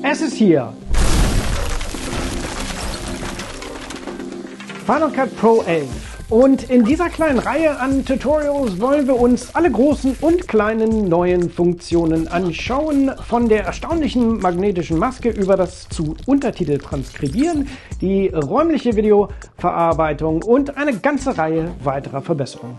Es ist hier. Final Cut Pro 11. Und in dieser kleinen Reihe an Tutorials wollen wir uns alle großen und kleinen neuen Funktionen anschauen. Von der erstaunlichen magnetischen Maske über das zu Untertitel transkribieren, die räumliche Videoverarbeitung und eine ganze Reihe weiterer Verbesserungen.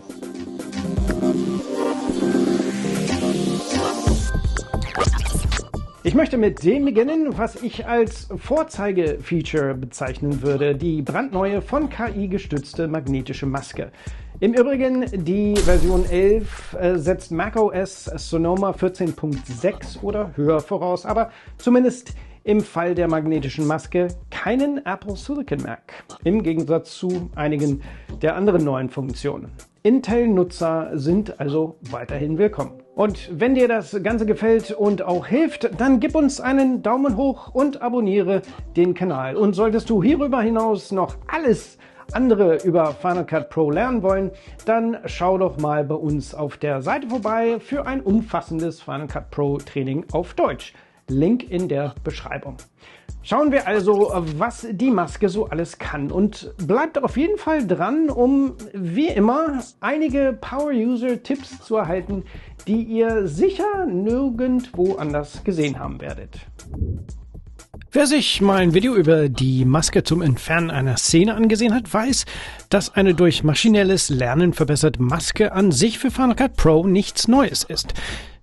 Ich möchte mit dem beginnen, was ich als Vorzeigefeature bezeichnen würde, die brandneue von KI gestützte magnetische Maske. Im Übrigen, die Version 11 setzt macOS Sonoma 14.6 oder höher voraus, aber zumindest im Fall der magnetischen Maske keinen Apple Silicon Mac, im Gegensatz zu einigen der anderen neuen Funktionen. Intel-Nutzer sind also weiterhin willkommen. Und wenn dir das Ganze gefällt und auch hilft, dann gib uns einen Daumen hoch und abonniere den Kanal. Und solltest du hierüber hinaus noch alles andere über Final Cut Pro lernen wollen, dann schau doch mal bei uns auf der Seite vorbei für ein umfassendes Final Cut Pro Training auf Deutsch. Link in der Beschreibung. Schauen wir also, was die Maske so alles kann, und bleibt auf jeden Fall dran, um wie immer einige Power-User-Tipps zu erhalten, die ihr sicher nirgendwo anders gesehen haben werdet. Wer sich mal ein Video über die Maske zum Entfernen einer Szene angesehen hat, weiß, dass eine durch maschinelles Lernen verbesserte Maske an sich für Final Cut Pro nichts Neues ist.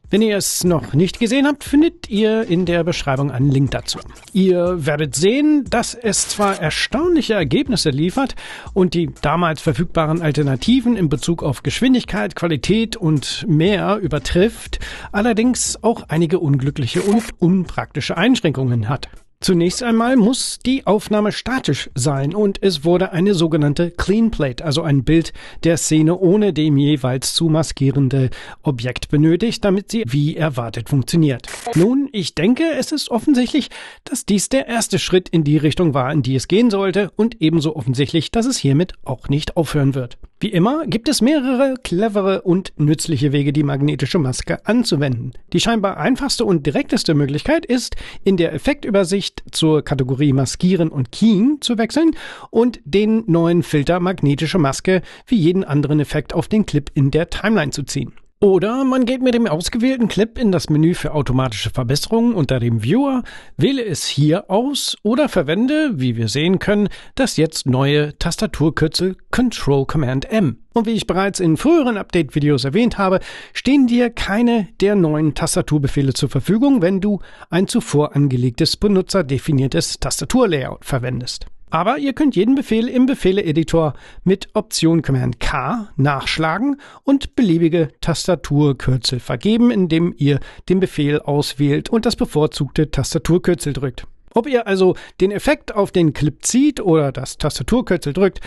Wenn ihr es noch nicht gesehen habt, findet ihr in der Beschreibung einen Link dazu. Ihr werdet sehen, dass es zwar erstaunliche Ergebnisse liefert und die damals verfügbaren Alternativen in Bezug auf Geschwindigkeit, Qualität und mehr übertrifft, allerdings auch einige unglückliche und unpraktische Einschränkungen hat. Zunächst einmal muss die Aufnahme statisch sein und es wurde eine sogenannte Clean Plate, also ein Bild der Szene ohne dem jeweils zu maskierende Objekt benötigt, damit sie wie erwartet funktioniert. Nun, ich denke, es ist offensichtlich, dass dies der erste Schritt in die Richtung war, in die es gehen sollte, und ebenso offensichtlich, dass es hiermit auch nicht aufhören wird. Wie immer gibt es mehrere clevere und nützliche Wege, die magnetische Maske anzuwenden. Die scheinbar einfachste und direkteste Möglichkeit ist, in der Effektübersicht zur Kategorie Maskieren und Keying zu wechseln und den neuen Filter magnetische Maske wie jeden anderen Effekt auf den Clip in der Timeline zu ziehen. Oder man geht mit dem ausgewählten Clip in das Menü für automatische Verbesserungen unter dem Viewer, wähle es hier aus oder verwende, wie wir sehen können, das jetzt neue Tastaturkürzel Ctrl-Command-M. Und wie ich bereits in früheren Update-Videos erwähnt habe, stehen dir keine der neuen Tastaturbefehle zur Verfügung, wenn du ein zuvor angelegtes benutzerdefiniertes Tastaturlayout verwendest. Aber ihr könnt jeden Befehl im Befehle-Editor mit Option Command K nachschlagen und beliebige Tastaturkürzel vergeben, indem ihr den Befehl auswählt und das bevorzugte Tastaturkürzel drückt. Ob ihr also den Effekt auf den Clip zieht oder das Tastaturkürzel drückt,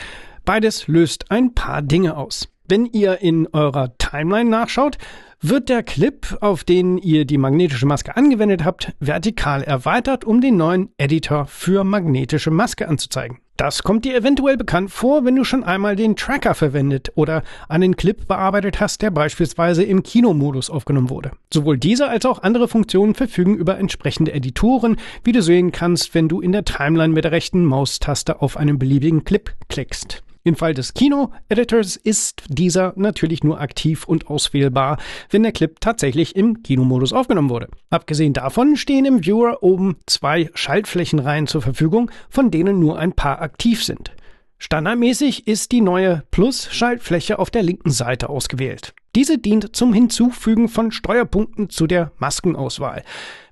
beides löst ein paar Dinge aus. Wenn ihr in eurer Timeline nachschaut, wird der Clip, auf den ihr die magnetische Maske angewendet habt, vertikal erweitert, um den neuen Editor für magnetische Maske anzuzeigen. Das kommt dir eventuell bekannt vor, wenn du schon einmal den Tracker verwendet oder einen Clip bearbeitet hast, der beispielsweise im Kinomodus aufgenommen wurde. Sowohl diese als auch andere Funktionen verfügen über entsprechende Editoren, wie du sehen kannst, wenn du in der Timeline mit der rechten Maustaste auf einen beliebigen Clip klickst. Im Fall des Kino-Editors ist dieser natürlich nur aktiv und auswählbar, wenn der Clip tatsächlich im Kinomodus aufgenommen wurde. Abgesehen davon stehen im Viewer oben 2 Schaltflächenreihen zur Verfügung, von denen nur ein paar aktiv sind. Standardmäßig ist die neue Plus-Schaltfläche auf der linken Seite ausgewählt. Diese dient zum Hinzufügen von Steuerpunkten zu der Maskenauswahl.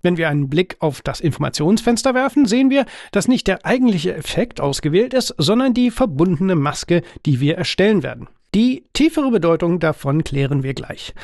Wenn wir einen Blick auf das Informationsfenster werfen, sehen wir, dass nicht der eigentliche Effekt ausgewählt ist, sondern die verbundene Maske, die wir erstellen werden. Die tiefere Bedeutung davon klären wir gleich.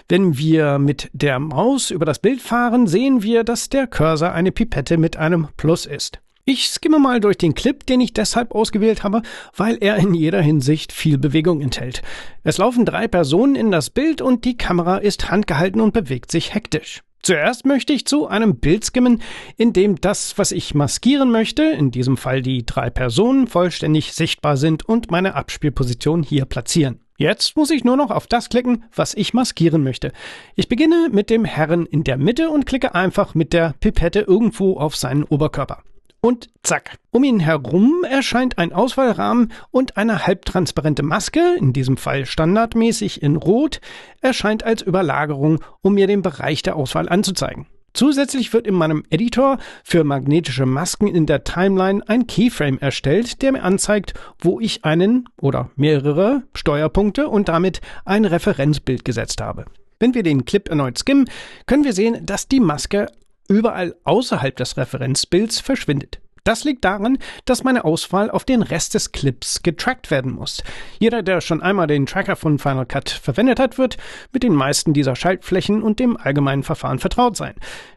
Wenn wir mit der Maus über das Bild fahren, sehen wir, dass der Cursor eine Pipette mit einem Plus ist. Ich skimme mal durch den Clip, den ich deshalb ausgewählt habe, weil er in jeder Hinsicht viel Bewegung enthält. Es laufen 3 Personen in das Bild und die Kamera ist handgehalten und bewegt sich hektisch. Zuerst möchte ich zu einem Bild skimmen, in dem das, was ich maskieren möchte, in diesem Fall die 3 Personen, vollständig sichtbar sind und meine Abspielposition hier platzieren. Jetzt muss ich nur noch auf das klicken, was ich maskieren möchte. Ich beginne mit dem Herren in der Mitte und klicke einfach mit der Pipette irgendwo auf seinen Oberkörper. Und zack, um ihn herum erscheint ein Auswahlrahmen und eine halbtransparente Maske, in diesem Fall standardmäßig in Rot, erscheint als Überlagerung, um mir den Bereich der Auswahl anzuzeigen. Zusätzlich wird in meinem Editor für magnetische Masken in der Timeline ein Keyframe erstellt, der mir anzeigt, wo ich einen oder mehrere Steuerpunkte und damit ein Referenzbild gesetzt habe. Wenn wir den Clip erneut skimmen, können wir sehen, dass die Maske überall außerhalb des Referenzbilds verschwindet. Das liegt daran, dass meine Auswahl auf den Rest des Clips getrackt werden muss. Jeder, der schon einmal den Tracker von Final Cut verwendet hat, wird mit den meisten dieser Schaltflächen und dem allgemeinen Verfahren vertraut sein.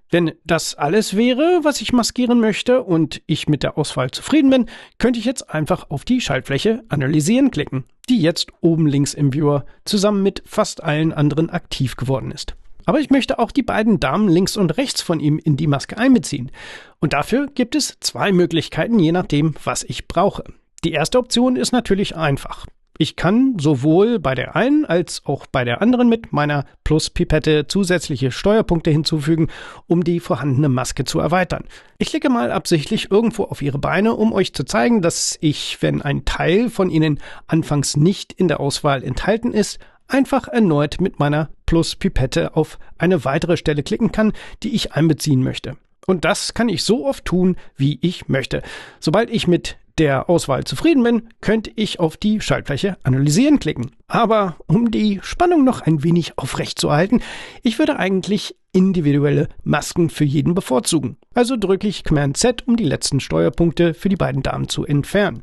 Wenn das alles wäre, was ich maskieren möchte und ich mit der Auswahl zufrieden bin, könnte ich jetzt einfach auf die Schaltfläche Analysieren klicken, die jetzt oben links im Viewer zusammen mit fast allen anderen aktiv geworden ist. Aber ich möchte auch die beiden Damen links und rechts von ihm in die Maske einbeziehen. Und dafür gibt es zwei Möglichkeiten, je nachdem, was ich brauche. Die erste Option ist natürlich einfach. Ich kann sowohl bei der einen als auch bei der anderen mit meiner Plus-Pipette zusätzliche Steuerpunkte hinzufügen, um die vorhandene Maske zu erweitern. Ich klicke mal absichtlich irgendwo auf ihre Beine, um euch zu zeigen, dass ich, wenn ein Teil von ihnen anfangs nicht in der Auswahl enthalten ist, einfach erneut mit meiner Plus-Pipette auf eine weitere Stelle klicken kann, die ich einbeziehen möchte. Und das kann ich so oft tun, wie ich möchte. Sobald ich mit der Auswahl zufrieden bin, könnte ich auf die Schaltfläche Analysieren klicken. Aber um die Spannung noch ein wenig aufrecht zu erhalten, ich würde eigentlich individuelle Masken für jeden bevorzugen. Also drücke ich Command Z, um die letzten Steuerpunkte für die beiden Damen zu entfernen.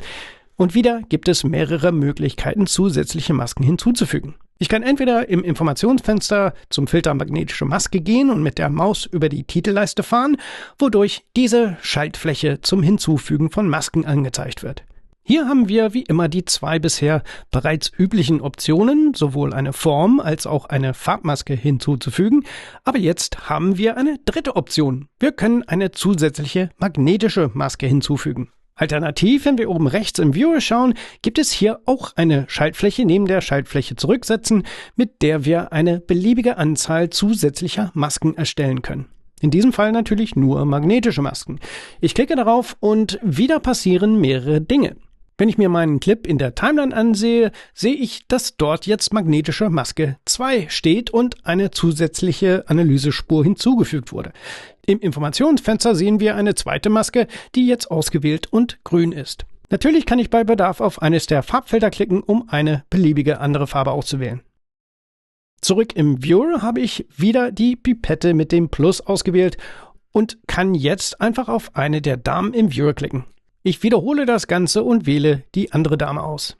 Und wieder gibt es mehrere Möglichkeiten, zusätzliche Masken hinzuzufügen. Ich kann entweder im Informationsfenster zum Filter magnetische Maske gehen und mit der Maus über die Titelleiste fahren, wodurch diese Schaltfläche zum Hinzufügen von Masken angezeigt wird. Hier haben wir wie immer die zwei bisher bereits üblichen Optionen, sowohl eine Form als auch eine Farbmaske hinzuzufügen, aber jetzt haben wir eine dritte Option. Wir können eine zusätzliche magnetische Maske hinzufügen. Alternativ, wenn wir oben rechts im Viewer schauen, gibt es hier auch eine Schaltfläche neben der Schaltfläche Zurücksetzen, mit der wir eine beliebige Anzahl zusätzlicher Masken erstellen können. In diesem Fall natürlich nur magnetische Masken. Ich klicke darauf und wieder passieren mehrere Dinge. Wenn ich mir meinen Clip in der Timeline ansehe, sehe ich, dass dort jetzt magnetische Maske 2 steht und eine zusätzliche Analysespur hinzugefügt wurde. Im Informationsfenster sehen wir eine zweite Maske, die jetzt ausgewählt und grün ist. Natürlich kann ich bei Bedarf auf eines der Farbfelder klicken, um eine beliebige andere Farbe auszuwählen. Zurück im Viewer habe ich wieder die Pipette mit dem Plus ausgewählt und kann jetzt einfach auf eine der Damen im Viewer klicken. Ich wiederhole das Ganze und wähle die andere Dame aus.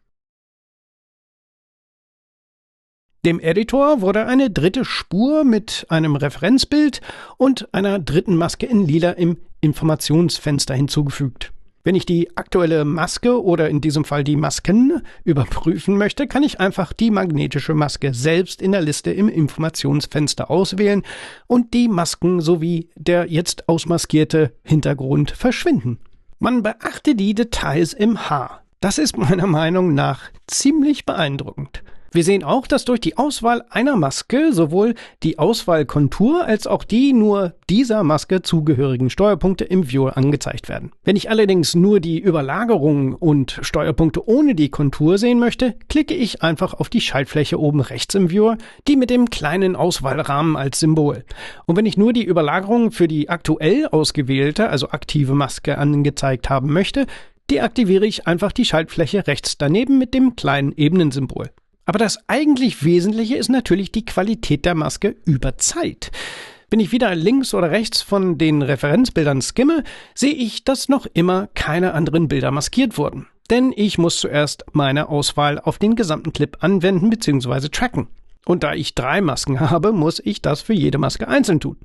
Dem Editor wurde eine dritte Spur mit einem Referenzbild und einer dritten Maske in lila im Informationsfenster hinzugefügt. Wenn ich die aktuelle Maske oder in diesem Fall die Masken überprüfen möchte, kann ich einfach die magnetische Maske selbst in der Liste im Informationsfenster auswählen und die Masken sowie der jetzt ausmaskierte Hintergrund verschwinden. Man beachte die Details im Haar. Das ist meiner Meinung nach ziemlich beeindruckend. Wir sehen auch, dass durch die Auswahl einer Maske sowohl die Auswahlkontur als auch die nur dieser Maske zugehörigen Steuerpunkte im Viewer angezeigt werden. Wenn ich allerdings nur die Überlagerung und Steuerpunkte ohne die Kontur sehen möchte, klicke ich einfach auf die Schaltfläche oben rechts im Viewer, die mit dem kleinen Auswahlrahmen als Symbol. Und wenn ich nur die Überlagerung für die aktuell ausgewählte, also aktive Maske angezeigt haben möchte, deaktiviere ich einfach die Schaltfläche rechts daneben mit dem kleinen Ebenensymbol. Aber das eigentlich Wesentliche ist natürlich die Qualität der Maske über Zeit. Wenn ich wieder links oder rechts von den Referenzbildern skimme, sehe ich, dass noch immer keine anderen Bilder maskiert wurden. Denn ich muss zuerst meine Auswahl auf den gesamten Clip anwenden bzw. tracken. Und da ich 3 Masken habe, muss ich das für jede Maske einzeln tun.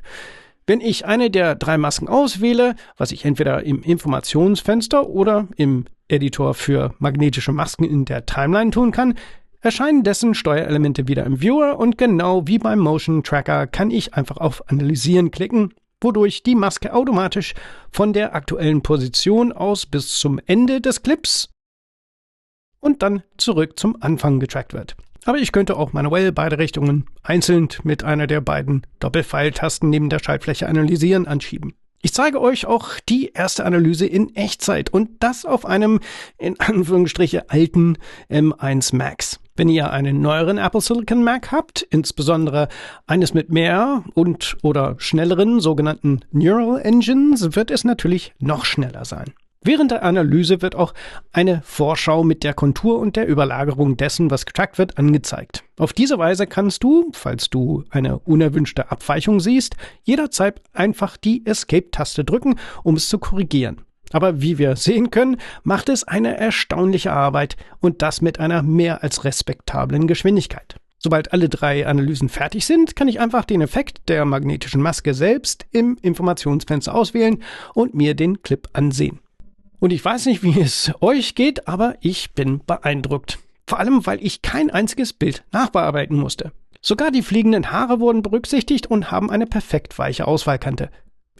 Wenn ich eine der 3 Masken auswähle, was ich entweder im Informationsfenster oder im Editor für magnetische Masken in der Timeline tun kann, erscheinen dessen Steuerelemente wieder im Viewer und genau wie beim Motion Tracker kann ich einfach auf Analysieren klicken, wodurch die Maske automatisch von der aktuellen Position aus bis zum Ende des Clips und dann zurück zum Anfang getrackt wird. Aber ich könnte auch manuell beide Richtungen einzeln mit einer der beiden Doppelpfeiltasten neben der Schaltfläche Analysieren anschieben. Ich zeige euch auch die erste Analyse in Echtzeit und das auf einem, in Anführungsstriche, alten M1 Max. Wenn ihr einen neueren Apple Silicon Mac habt, insbesondere eines mit mehr und oder schnelleren sogenannten Neural Engines, wird es natürlich noch schneller sein. Während der Analyse wird auch eine Vorschau mit der Kontur und der Überlagerung dessen, was getrackt wird, angezeigt. Auf diese Weise kannst du, falls du eine unerwünschte Abweichung siehst, jederzeit einfach die Escape-Taste drücken, um es zu korrigieren. Aber wie wir sehen können, macht es eine erstaunliche Arbeit und das mit einer mehr als respektablen Geschwindigkeit. Sobald alle 3 Analysen fertig sind, kann ich einfach den Effekt der magnetischen Maske selbst im Informationsfenster auswählen und mir den Clip ansehen. Und ich weiß nicht, wie es euch geht, aber ich bin beeindruckt. Vor allem, weil ich kein einziges Bild nachbearbeiten musste. Sogar die fliegenden Haare wurden berücksichtigt und haben eine perfekt weiche Auswahlkante.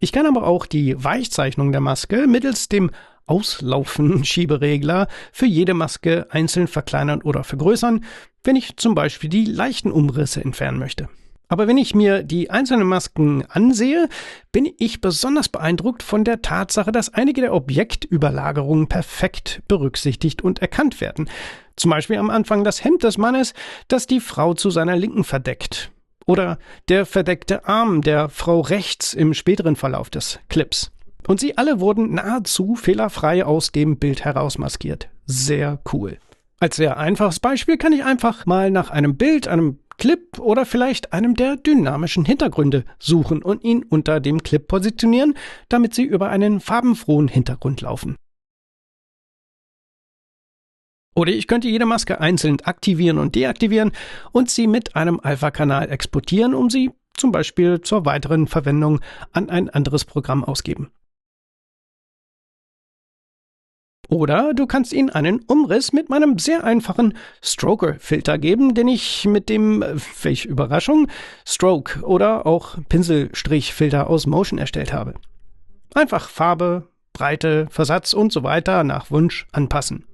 Ich kann aber auch die Weichzeichnung der Maske mittels dem Auslaufen-Schieberegler für jede Maske einzeln verkleinern oder vergrößern, wenn ich zum Beispiel die leichten Umrisse entfernen möchte. Aber wenn ich mir die einzelnen Masken ansehe, bin ich besonders beeindruckt von der Tatsache, dass einige der Objektüberlagerungen perfekt berücksichtigt und erkannt werden. Zum Beispiel am Anfang das Hemd des Mannes, das die Frau zu seiner Linken verdeckt. Oder der verdeckte Arm der Frau rechts im späteren Verlauf des Clips. Und sie alle wurden nahezu fehlerfrei aus dem Bild herausmaskiert. Sehr cool. Als sehr einfaches Beispiel kann ich einfach mal nach einem Bild, einem Clip oder vielleicht einem der dynamischen Hintergründe suchen und ihn unter dem Clip positionieren, damit sie über einen farbenfrohen Hintergrund laufen. Oder ich könnte jede Maske einzeln aktivieren und deaktivieren und sie mit einem Alpha-Kanal exportieren, um sie zum Beispiel zur weiteren Verwendung an ein anderes Programm ausgeben. Oder du kannst ihnen einen Umriss mit meinem sehr einfachen Stroker-Filter geben, den ich mit dem, welche Überraschung, Stroke oder auch Pinselstrichfilter aus Motion erstellt habe. Einfach Farbe, Breite, Versatz und so weiter nach Wunsch anpassen.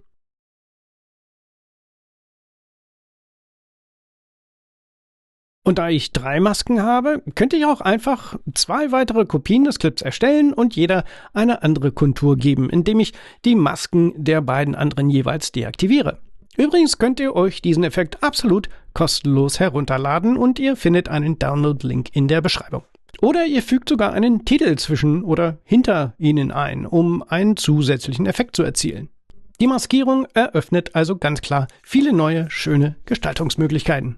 Und da ich 3 Masken habe, könnte ich auch einfach 2 weitere Kopien des Clips erstellen und jeder eine andere Kontur geben, indem ich die Masken der beiden anderen jeweils deaktiviere. Übrigens könnt ihr euch diesen Effekt absolut kostenlos herunterladen und ihr findet einen Download-Link in der Beschreibung. Oder ihr fügt sogar einen Titel zwischen oder hinter ihnen ein, um einen zusätzlichen Effekt zu erzielen. Die Maskierung eröffnet also ganz klar viele neue, schöne Gestaltungsmöglichkeiten.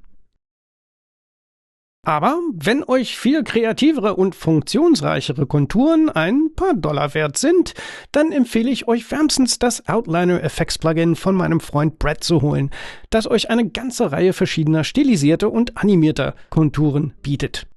Aber wenn euch viel kreativere und funktionsreichere Konturen ein paar Dollar wert sind, dann empfehle ich euch wärmstens das Outliner Effects Plugin von meinem Freund Brad zu holen, das euch eine ganze Reihe verschiedener stilisierter und animierter Konturen bietet.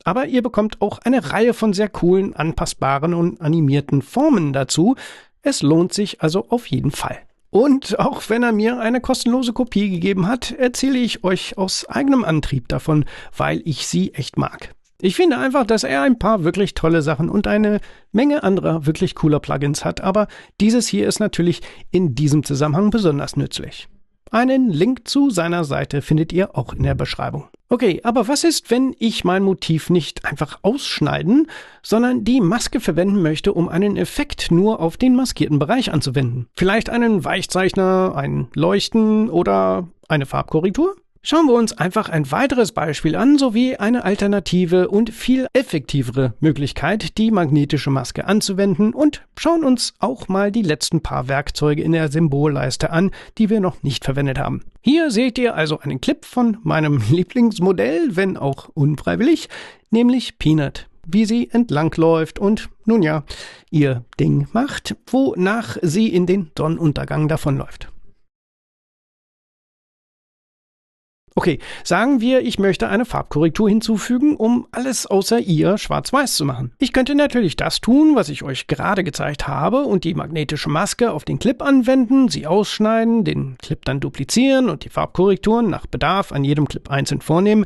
Aber ihr bekommt auch eine Reihe von sehr coolen, anpassbaren und animierten Formen dazu. Es lohnt sich also auf jeden Fall. Und auch wenn er mir eine kostenlose Kopie gegeben hat, erzähle ich euch aus eigenem Antrieb davon, weil ich sie echt mag. Ich finde einfach, dass er ein paar wirklich tolle Sachen und eine Menge anderer wirklich cooler Plugins hat, aber dieses hier ist natürlich in diesem Zusammenhang besonders nützlich. Einen Link zu seiner Seite findet ihr auch in der Beschreibung. Okay, aber was ist, wenn ich mein Motiv nicht einfach ausschneiden, sondern die Maske verwenden möchte, um einen Effekt nur auf den maskierten Bereich anzuwenden? Vielleicht einen Weichzeichner, ein Leuchten oder eine Farbkorrektur? Schauen wir uns einfach ein weiteres Beispiel an, sowie eine alternative und viel effektivere Möglichkeit, die magnetische Maske anzuwenden und schauen uns auch mal die letzten paar Werkzeuge in der Symbolleiste an, die wir noch nicht verwendet haben. Hier seht ihr also einen Clip von meinem Lieblingsmodell, wenn auch unfreiwillig, nämlich Peanut, wie sie entlangläuft und, nun ja, ihr Ding macht, wonach sie in den Sonnenuntergang davonläuft. Okay, sagen wir, ich möchte eine Farbkorrektur hinzufügen, um alles außer ihr schwarz-weiß zu machen. Ich könnte natürlich das tun, was ich euch gerade gezeigt habe und die magnetische Maske auf den Clip anwenden, sie ausschneiden, den Clip dann duplizieren und die Farbkorrekturen nach Bedarf an jedem Clip einzeln vornehmen.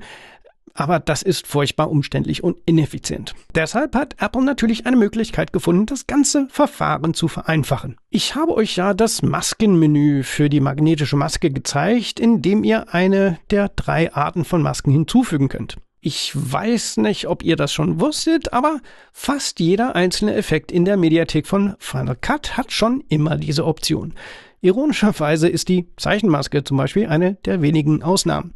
aber das ist furchtbar umständlich und ineffizient. Deshalb hat Apple natürlich eine Möglichkeit gefunden, das ganze Verfahren zu vereinfachen. Ich habe euch ja das Maskenmenü für die magnetische Maske gezeigt, in dem ihr eine der 3 Arten von Masken hinzufügen könnt. Ich weiß nicht, ob ihr das schon wusstet, aber fast jeder einzelne Effekt in der Mediathek von Final Cut hat schon immer diese Option. Ironischerweise ist die Zeichenmaske zum Beispiel eine der wenigen Ausnahmen.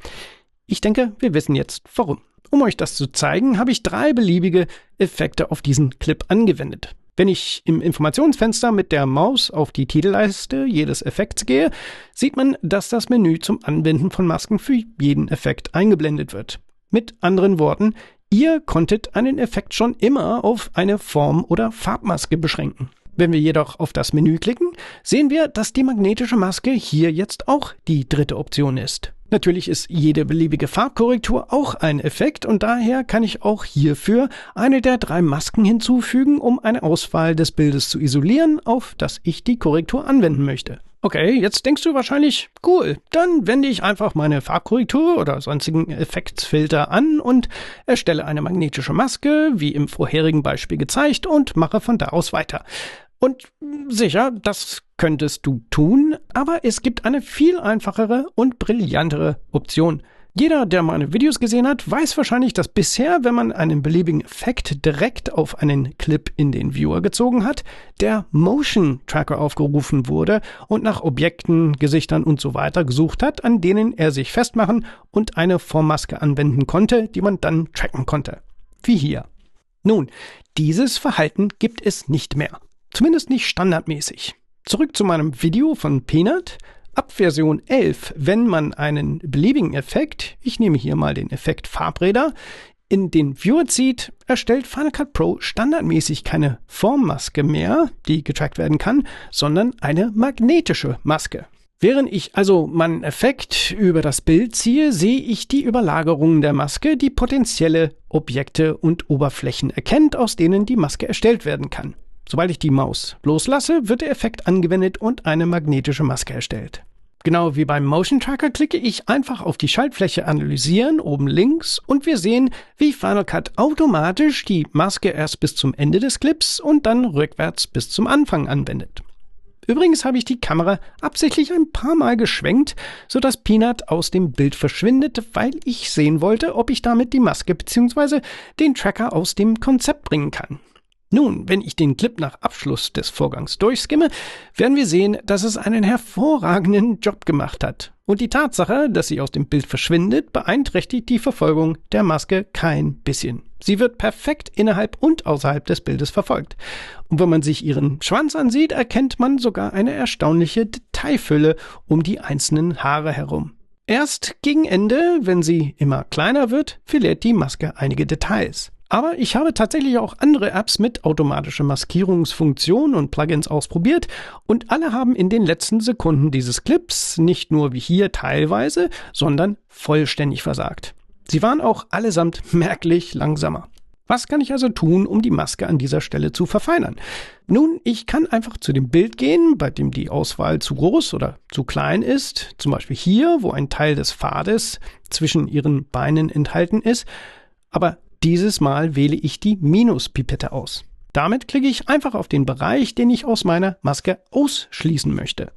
Ich denke, wir wissen jetzt warum. Um euch das zu zeigen, habe ich 3 beliebige Effekte auf diesen Clip angewendet. Wenn ich im Informationsfenster mit der Maus auf die Titelleiste jedes Effekts gehe, sieht man, dass das Menü zum Anwenden von Masken für jeden Effekt eingeblendet wird. Mit anderen Worten, ihr konntet einen Effekt schon immer auf eine Form- oder Farbmaske beschränken. Wenn wir jedoch auf das Menü klicken, sehen wir, dass die magnetische Maske hier jetzt auch die 3. Option ist. Natürlich ist jede beliebige Farbkorrektur auch ein Effekt und daher kann ich auch hierfür eine der 3 Masken hinzufügen, um eine Auswahl des Bildes zu isolieren, auf das ich die Korrektur anwenden möchte. Okay, jetzt denkst du wahrscheinlich, cool, dann wende ich einfach meine Farbkorrektur oder sonstigen Effektsfilter an und erstelle eine magnetische Maske, wie im vorherigen Beispiel gezeigt, und mache von da aus weiter. Und sicher, das könntest du tun, aber es gibt eine viel einfachere und brillantere Option. Jeder, der meine Videos gesehen hat, weiß wahrscheinlich, dass bisher, wenn man einen beliebigen Effekt direkt auf einen Clip in den Viewer gezogen hat, der Motion Tracker aufgerufen wurde und nach Objekten, Gesichtern und so weiter gesucht hat, an denen er sich festmachen und eine Formmaske anwenden konnte, die man dann tracken konnte. Wie hier. Nun, dieses Verhalten gibt es nicht mehr. Zumindest nicht standardmäßig. Zurück zu meinem Video von Peanut. Ab Version 11, wenn man einen beliebigen Effekt, ich nehme hier mal den Effekt Farbräder, in den Viewer zieht, erstellt Final Cut Pro standardmäßig keine Formmaske mehr, die getrackt werden kann, sondern eine magnetische Maske. Während ich also meinen Effekt über das Bild ziehe, sehe ich die Überlagerungen der Maske, die potenzielle Objekte und Oberflächen erkennt, aus denen die Maske erstellt werden kann. Sobald ich die Maus loslasse, wird der Effekt angewendet und eine magnetische Maske erstellt. Genau wie beim Motion Tracker klicke ich einfach auf die Schaltfläche Analysieren oben links und wir sehen, wie Final Cut automatisch die Maske erst bis zum Ende des Clips und dann rückwärts bis zum Anfang anwendet. Übrigens habe ich die Kamera absichtlich ein paar Mal geschwenkt, sodass Peanut aus dem Bild verschwindet, weil ich sehen wollte, ob ich damit die Maske bzw. den Tracker aus dem Konzept bringen kann. Nun, wenn ich den Clip nach Abschluss des Vorgangs durchskimme, werden wir sehen, dass es einen hervorragenden Job gemacht hat. Und die Tatsache, dass sie aus dem Bild verschwindet, beeinträchtigt die Verfolgung der Maske kein bisschen. Sie wird perfekt innerhalb und außerhalb des Bildes verfolgt. Und wenn man sich ihren Schwanz ansieht, erkennt man sogar eine erstaunliche Detailfülle um die einzelnen Haare herum. Erst gegen Ende, wenn sie immer kleiner wird, verliert die Maske einige Details. Aber ich habe tatsächlich auch andere Apps mit automatischer Maskierungsfunktion und Plugins ausprobiert und alle haben in den letzten Sekunden dieses Clips nicht nur wie hier teilweise, sondern vollständig versagt. Sie waren auch allesamt merklich langsamer. Was kann ich also tun, um die Maske an dieser Stelle zu verfeinern? Nun, ich kann einfach zu dem Bild gehen, bei dem die Auswahl zu groß oder zu klein ist, zum Beispiel hier, wo ein Teil des Pfades zwischen ihren Beinen enthalten ist, aber dieses Mal wähle ich die Minuspipette aus. Damit klicke ich einfach auf den Bereich, den ich aus meiner Maske ausschließen möchte.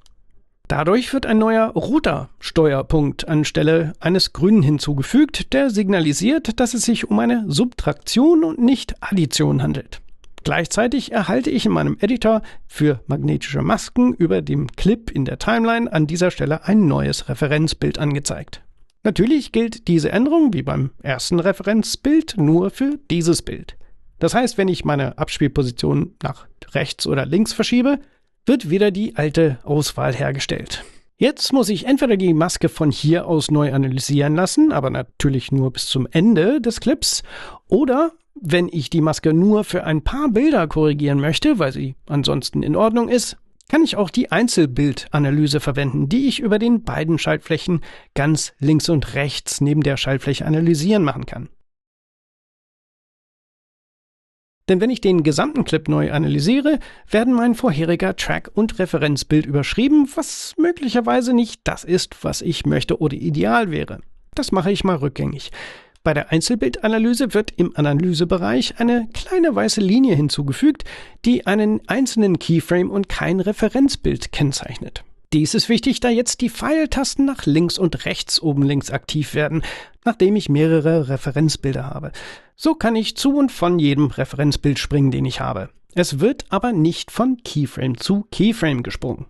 Dadurch wird ein neuer roter Steuerpunkt anstelle eines grünen hinzugefügt, der signalisiert, dass es sich um eine Subtraktion und nicht Addition handelt. Gleichzeitig erhalte ich in meinem Editor für magnetische Masken über dem Clip in der Timeline an dieser Stelle ein neues Referenzbild angezeigt. Natürlich gilt diese Änderung, wie beim ersten Referenzbild, nur für dieses Bild. Das heißt, wenn ich meine Abspielposition nach rechts oder links verschiebe, wird wieder die alte Auswahl hergestellt. Jetzt muss ich entweder die Maske von hier aus neu analysieren lassen, aber natürlich nur bis zum Ende des Clips, oder wenn ich die Maske nur für ein paar Bilder korrigieren möchte, weil sie ansonsten in Ordnung ist, kann ich auch die Einzelbildanalyse verwenden, die ich über den beiden Schaltflächen ganz links und rechts neben der Schaltfläche Analysieren machen kann. Denn wenn ich den gesamten Clip neu analysiere, werden mein vorheriger Track- und Referenzbild überschrieben, was möglicherweise nicht das ist, was ich möchte oder ideal wäre. Das mache ich mal rückgängig. Bei der Einzelbildanalyse wird im Analysebereich eine kleine weiße Linie hinzugefügt, die einen einzelnen Keyframe und kein Referenzbild kennzeichnet. Dies ist wichtig, da jetzt die Pfeiltasten nach links und rechts oben links aktiv werden, nachdem ich mehrere Referenzbilder habe. So kann ich zu und von jedem Referenzbild springen, den ich habe. Es wird aber nicht von Keyframe zu Keyframe gesprungen.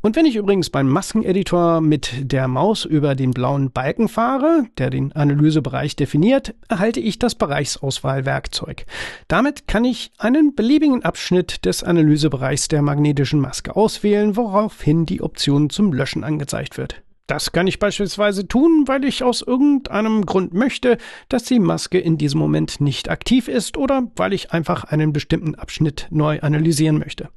Und wenn ich übrigens beim Maskeneditor mit der Maus über den blauen Balken fahre, der den Analysebereich definiert, erhalte ich das Bereichsauswahlwerkzeug. Damit kann ich einen beliebigen Abschnitt des Analysebereichs der magnetischen Maske auswählen, woraufhin die Option zum Löschen angezeigt wird. Das kann ich beispielsweise tun, weil ich aus irgendeinem Grund möchte, dass die Maske in diesem Moment nicht aktiv ist oder weil ich einfach einen bestimmten Abschnitt neu analysieren möchte.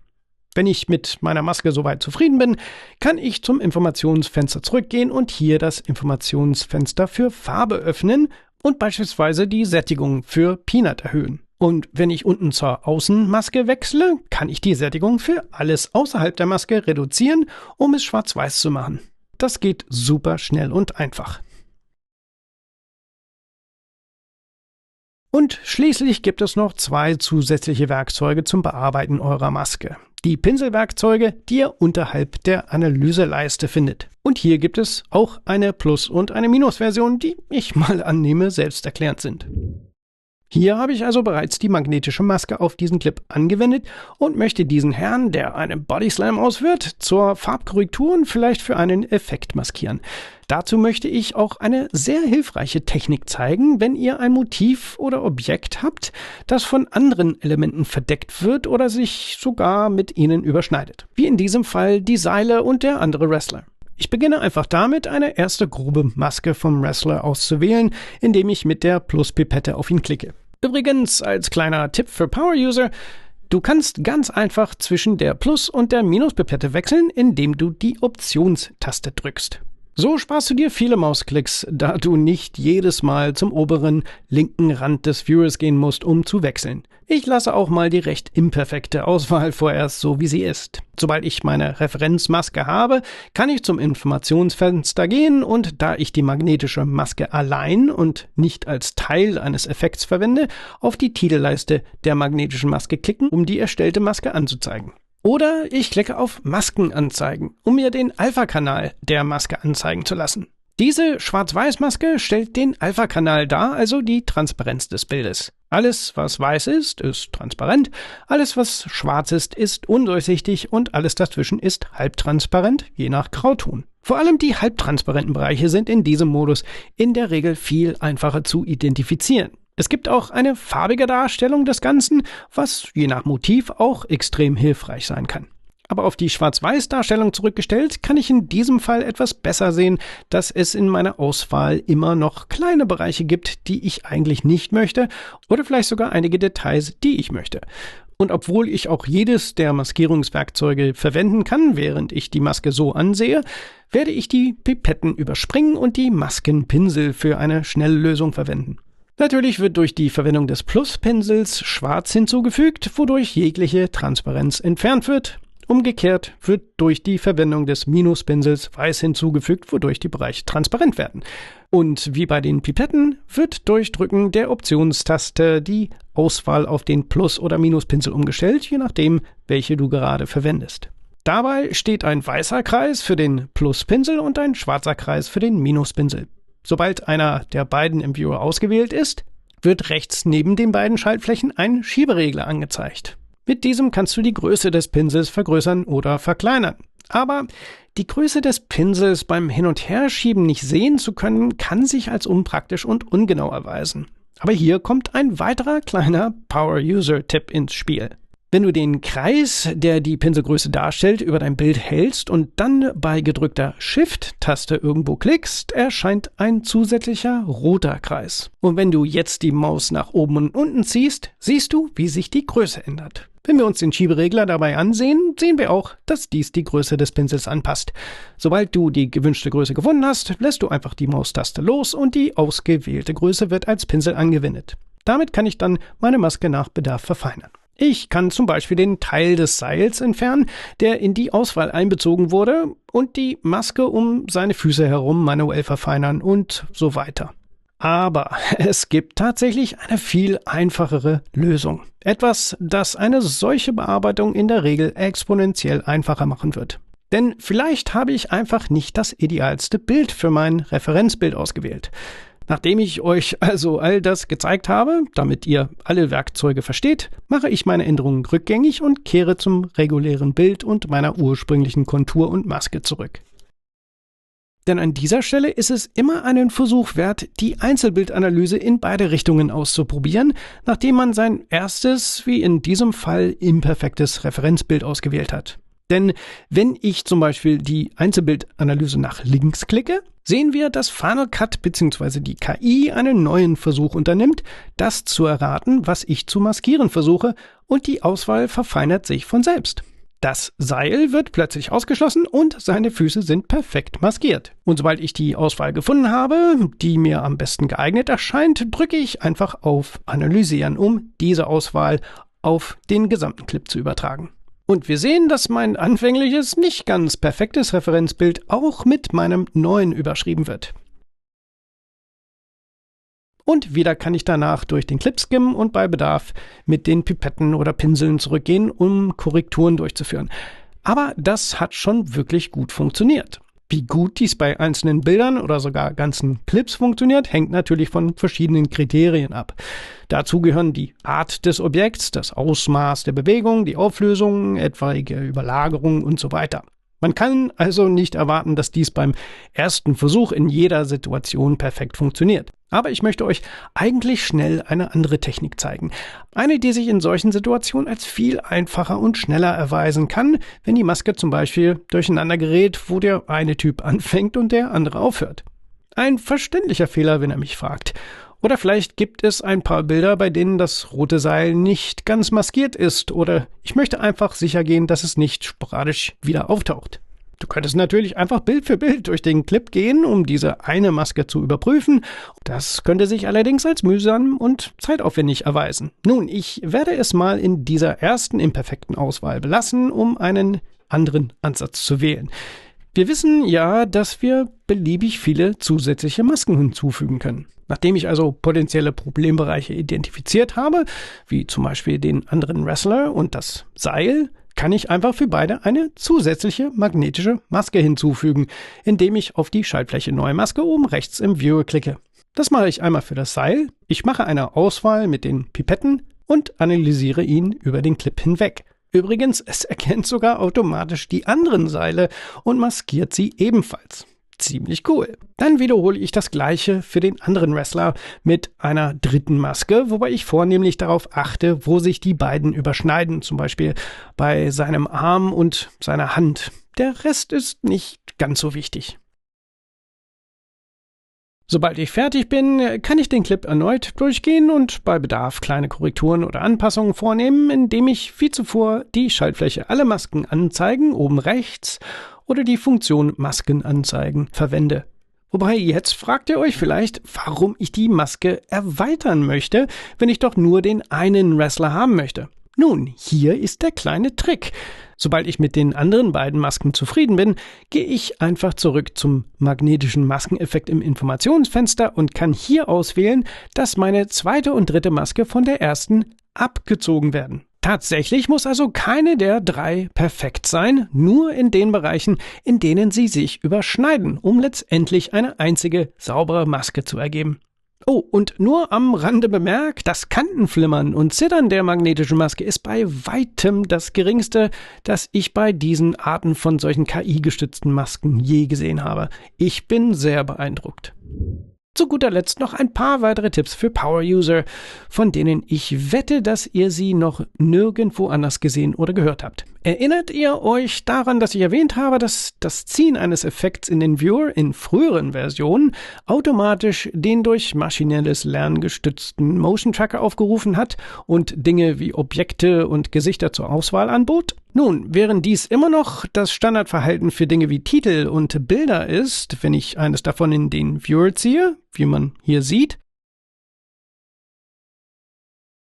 Wenn ich mit meiner Maske soweit zufrieden bin, kann ich zum Informationsfenster zurückgehen und hier das Informationsfenster für Farbe öffnen und beispielsweise die Sättigung für Peanut erhöhen. Und wenn ich unten zur Außenmaske wechsle, kann ich die Sättigung für alles außerhalb der Maske reduzieren, um es schwarz-weiß zu machen. Das geht super schnell und einfach. Und schließlich gibt es noch 2 zusätzliche Werkzeuge zum Bearbeiten eurer Maske. Die Pinselwerkzeuge, die ihr unterhalb der Analyseleiste findet. Und hier gibt es auch eine Plus- und eine Minus-Version, die ich mal annehme, selbsterklärend sind. Hier habe ich also bereits die magnetische Maske auf diesen Clip angewendet und möchte diesen Herrn, der einen Bodyslam ausführt, zur Farbkorrektur und vielleicht für einen Effekt maskieren. Dazu möchte ich auch eine sehr hilfreiche Technik zeigen, wenn ihr ein Motiv oder Objekt habt, das von anderen Elementen verdeckt wird oder sich sogar mit ihnen überschneidet. Wie in diesem Fall die Seile und der andere Wrestler. Ich beginne einfach damit, eine erste grobe Maske vom Wrestler auszuwählen, indem ich mit der Pluspipette auf ihn klicke. Übrigens, als kleiner Tipp für Power-User, du kannst ganz einfach zwischen der Plus- und der Minuspipette wechseln, indem du die Optionstaste drückst. So sparst du dir viele Mausklicks, da du nicht jedes Mal zum oberen linken Rand des Viewers gehen musst, um zu wechseln. Ich lasse auch mal die recht imperfekte Auswahl vorerst so, wie sie ist. Sobald ich meine Referenzmaske habe, kann ich zum Informationsfenster gehen und da ich die magnetische Maske allein und nicht als Teil eines Effekts verwende, auf die Titelleiste der magnetischen Maske klicken, um die erstellte Maske anzuzeigen. Oder ich klicke auf Masken anzeigen, um mir den Alpha-Kanal der Maske anzeigen zu lassen. Diese Schwarz-Weiß-Maske stellt den Alpha-Kanal dar, also die Transparenz des Bildes. Alles, was weiß ist, ist transparent, alles, was schwarz ist undurchsichtig und alles dazwischen ist halbtransparent, je nach Grauton. Vor allem die halbtransparenten Bereiche sind in diesem Modus in der Regel viel einfacher zu identifizieren. Es gibt auch eine farbige Darstellung des Ganzen, was je nach Motiv auch extrem hilfreich sein kann. Aber auf die Schwarz-Weiß-Darstellung zurückgestellt, kann ich in diesem Fall etwas besser sehen, dass es in meiner Auswahl immer noch kleine Bereiche gibt, die ich eigentlich nicht möchte oder vielleicht sogar einige Details, die ich möchte. Und obwohl ich auch jedes der Maskierungswerkzeuge verwenden kann, während ich die Maske so ansehe, werde ich die Pipetten überspringen und die Maskenpinsel für eine schnelle Lösung verwenden. Natürlich wird durch die Verwendung des Pluspinsels Schwarz hinzugefügt, wodurch jegliche Transparenz entfernt wird. Umgekehrt wird durch die Verwendung des Minuspinsels Weiß hinzugefügt, wodurch die Bereiche transparent werden. Und wie bei den Pipetten wird durch Drücken der Optionstaste die Auswahl auf den Plus- oder Minuspinsel umgestellt, je nachdem, welche du gerade verwendest. Dabei steht ein weißer Kreis für den Pluspinsel und ein schwarzer Kreis für den Minuspinsel. Sobald einer der beiden im Viewer ausgewählt ist, wird rechts neben den beiden Schaltflächen ein Schieberegler angezeigt. Mit diesem kannst du die Größe des Pinsels vergrößern oder verkleinern. Aber die Größe des Pinsels beim Hin- und Herschieben nicht sehen zu können, kann sich als unpraktisch und ungenau erweisen. Aber hier kommt ein weiterer kleiner Power-User-Tipp ins Spiel. Wenn du den Kreis, der die Pinselgröße darstellt, über dein Bild hältst und dann bei gedrückter Shift-Taste irgendwo klickst, erscheint ein zusätzlicher roter Kreis. Und wenn du jetzt die Maus nach oben und unten ziehst, siehst du, wie sich die Größe ändert. Wenn wir uns den Schieberegler dabei ansehen, sehen wir auch, dass dies die Größe des Pinsels anpasst. Sobald du die gewünschte Größe gefunden hast, lässt du einfach die Maustaste los und die ausgewählte Größe wird als Pinsel angewendet. Damit kann ich dann meine Maske nach Bedarf verfeinern. Ich kann zum Beispiel den Teil des Seils entfernen, der in die Auswahl einbezogen wurde, und die Maske um seine Füße herum manuell verfeinern und so weiter. Aber es gibt tatsächlich eine viel einfachere Lösung. Etwas, das eine solche Bearbeitung in der Regel exponentiell einfacher machen wird. Denn vielleicht habe ich einfach nicht das idealste Bild für mein Referenzbild ausgewählt. Nachdem ich euch also all das gezeigt habe, damit ihr alle Werkzeuge versteht, mache ich meine Änderungen rückgängig und kehre zum regulären Bild und meiner ursprünglichen Kontur und Maske zurück. Denn an dieser Stelle ist es immer einen Versuch wert, die Einzelbildanalyse in beide Richtungen auszuprobieren, nachdem man sein erstes, wie in diesem Fall, imperfektes Referenzbild ausgewählt hat. Denn wenn ich zum Beispiel die Einzelbildanalyse nach links klicke, sehen wir, dass Final Cut bzw. die KI einen neuen Versuch unternimmt, das zu erraten, was ich zu maskieren versuche, und die Auswahl verfeinert sich von selbst. Das Seil wird plötzlich ausgeschlossen und seine Füße sind perfekt maskiert. Und sobald ich die Auswahl gefunden habe, die mir am besten geeignet erscheint, drücke ich einfach auf Analysieren, um diese Auswahl auf den gesamten Clip zu übertragen. Und wir sehen, dass mein anfängliches, nicht ganz perfektes Referenzbild auch mit meinem neuen überschrieben wird. Und wieder kann ich danach durch den Clip skimmen und bei Bedarf mit den Pipetten oder Pinseln zurückgehen, um Korrekturen durchzuführen. Aber das hat schon wirklich gut funktioniert. Wie gut dies bei einzelnen Bildern oder sogar ganzen Clips funktioniert, hängt natürlich von verschiedenen Kriterien ab. Dazu gehören die Art des Objekts, das Ausmaß der Bewegung, die Auflösung, etwaige Überlagerung und so weiter. Man kann also nicht erwarten, dass dies beim ersten Versuch in jeder Situation perfekt funktioniert. Aber ich möchte euch eigentlich schnell eine andere Technik zeigen. Eine, die sich in solchen Situationen als viel einfacher und schneller erweisen kann, wenn die Maske zum Beispiel durcheinander gerät, wo der eine Typ anfängt und der andere aufhört. Ein verständlicher Fehler, wenn er mich fragt. Oder vielleicht gibt es ein paar Bilder, bei denen das rote Seil nicht ganz maskiert ist, oder ich möchte einfach sicher gehen, dass es nicht sporadisch wieder auftaucht. Du könntest natürlich einfach Bild für Bild durch den Clip gehen, um diese eine Maske zu überprüfen. Das könnte sich allerdings als mühsam und zeitaufwendig erweisen. Nun, ich werde es mal in dieser ersten imperfekten Auswahl belassen, um einen anderen Ansatz zu wählen. Wir wissen ja, dass wir beliebig viele zusätzliche Masken hinzufügen können. Nachdem ich also potenzielle Problembereiche identifiziert habe, wie zum Beispiel den anderen Wrestler und das Seil, kann ich einfach für beide eine zusätzliche magnetische Maske hinzufügen, indem ich auf die Schaltfläche Neue Maske oben rechts im Viewer klicke. Das mache ich einmal für das Seil, ich mache eine Auswahl mit den Pipetten und analysiere ihn über den Clip hinweg. Übrigens, es erkennt sogar automatisch die anderen Seile und maskiert sie ebenfalls. Ziemlich cool. Dann wiederhole ich das gleiche für den anderen Wrestler mit einer dritten Maske, wobei ich vornehmlich darauf achte, wo sich die beiden überschneiden, zum Beispiel bei seinem Arm und seiner Hand. Der Rest ist nicht ganz so wichtig. Sobald ich fertig bin, kann ich den Clip erneut durchgehen und bei Bedarf kleine Korrekturen oder Anpassungen vornehmen, indem ich wie zuvor die Schaltfläche Alle Masken anzeigen oben rechts oder die Funktion Masken anzeigen verwende. Wobei jetzt fragt ihr euch vielleicht, warum ich die Maske erweitern möchte, wenn ich doch nur den einen Wrestler haben möchte. Nun, hier ist der kleine Trick. Sobald ich mit den anderen beiden Masken zufrieden bin, gehe ich einfach zurück zum magnetischen Maskeneffekt im Informationsfenster und kann hier auswählen, dass meine zweite und dritte Maske von der ersten abgezogen werden. Tatsächlich muss also keine der drei perfekt sein, nur in den Bereichen, in denen sie sich überschneiden, um letztendlich eine einzige saubere Maske zu ergeben. Oh, und nur am Rande bemerkt, das Kantenflimmern und Zittern der magnetischen Maske ist bei weitem das geringste, das ich bei diesen Arten von solchen KI-gestützten Masken je gesehen habe. Ich bin sehr beeindruckt. Zu guter Letzt noch ein paar weitere Tipps für Power-User, von denen ich wette, dass ihr sie noch nirgendwo anders gesehen oder gehört habt. Erinnert ihr euch daran, dass ich erwähnt habe, dass das Ziehen eines Effekts in den Viewer in früheren Versionen automatisch den durch maschinelles Lernen gestützten Motion Tracker aufgerufen hat und Dinge wie Objekte und Gesichter zur Auswahl anbot? Nun, während dies immer noch das Standardverhalten für Dinge wie Titel und Bilder ist, wenn ich eines davon in den Viewer ziehe, wie man hier sieht,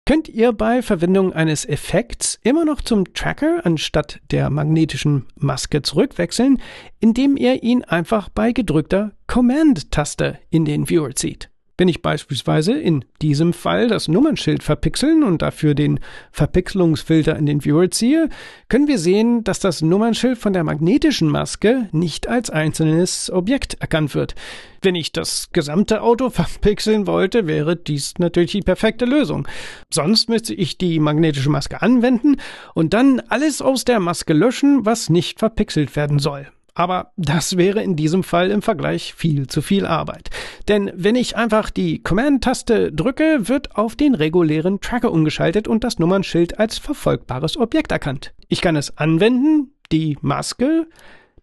könnt ihr bei Verwendung eines Effekts immer noch zum Tracker anstatt der magnetischen Maske zurückwechseln, indem ihr ihn einfach bei gedrückter Command-Taste in den Viewer zieht. Wenn ich beispielsweise in diesem Fall das Nummernschild verpixeln und dafür den Verpixelungsfilter in den Viewer ziehe, können wir sehen, dass das Nummernschild von der magnetischen Maske nicht als einzelnes Objekt erkannt wird. Wenn ich das gesamte Auto verpixeln wollte, wäre dies natürlich die perfekte Lösung. Sonst müsste ich die magnetische Maske anwenden und dann alles aus der Maske löschen, was nicht verpixelt werden soll. Aber das wäre in diesem Fall im Vergleich viel zu viel Arbeit. Denn wenn ich einfach die Command-Taste drücke, wird auf den regulären Tracker umgeschaltet und das Nummernschild als verfolgbares Objekt erkannt. Ich kann es anwenden, die Maske,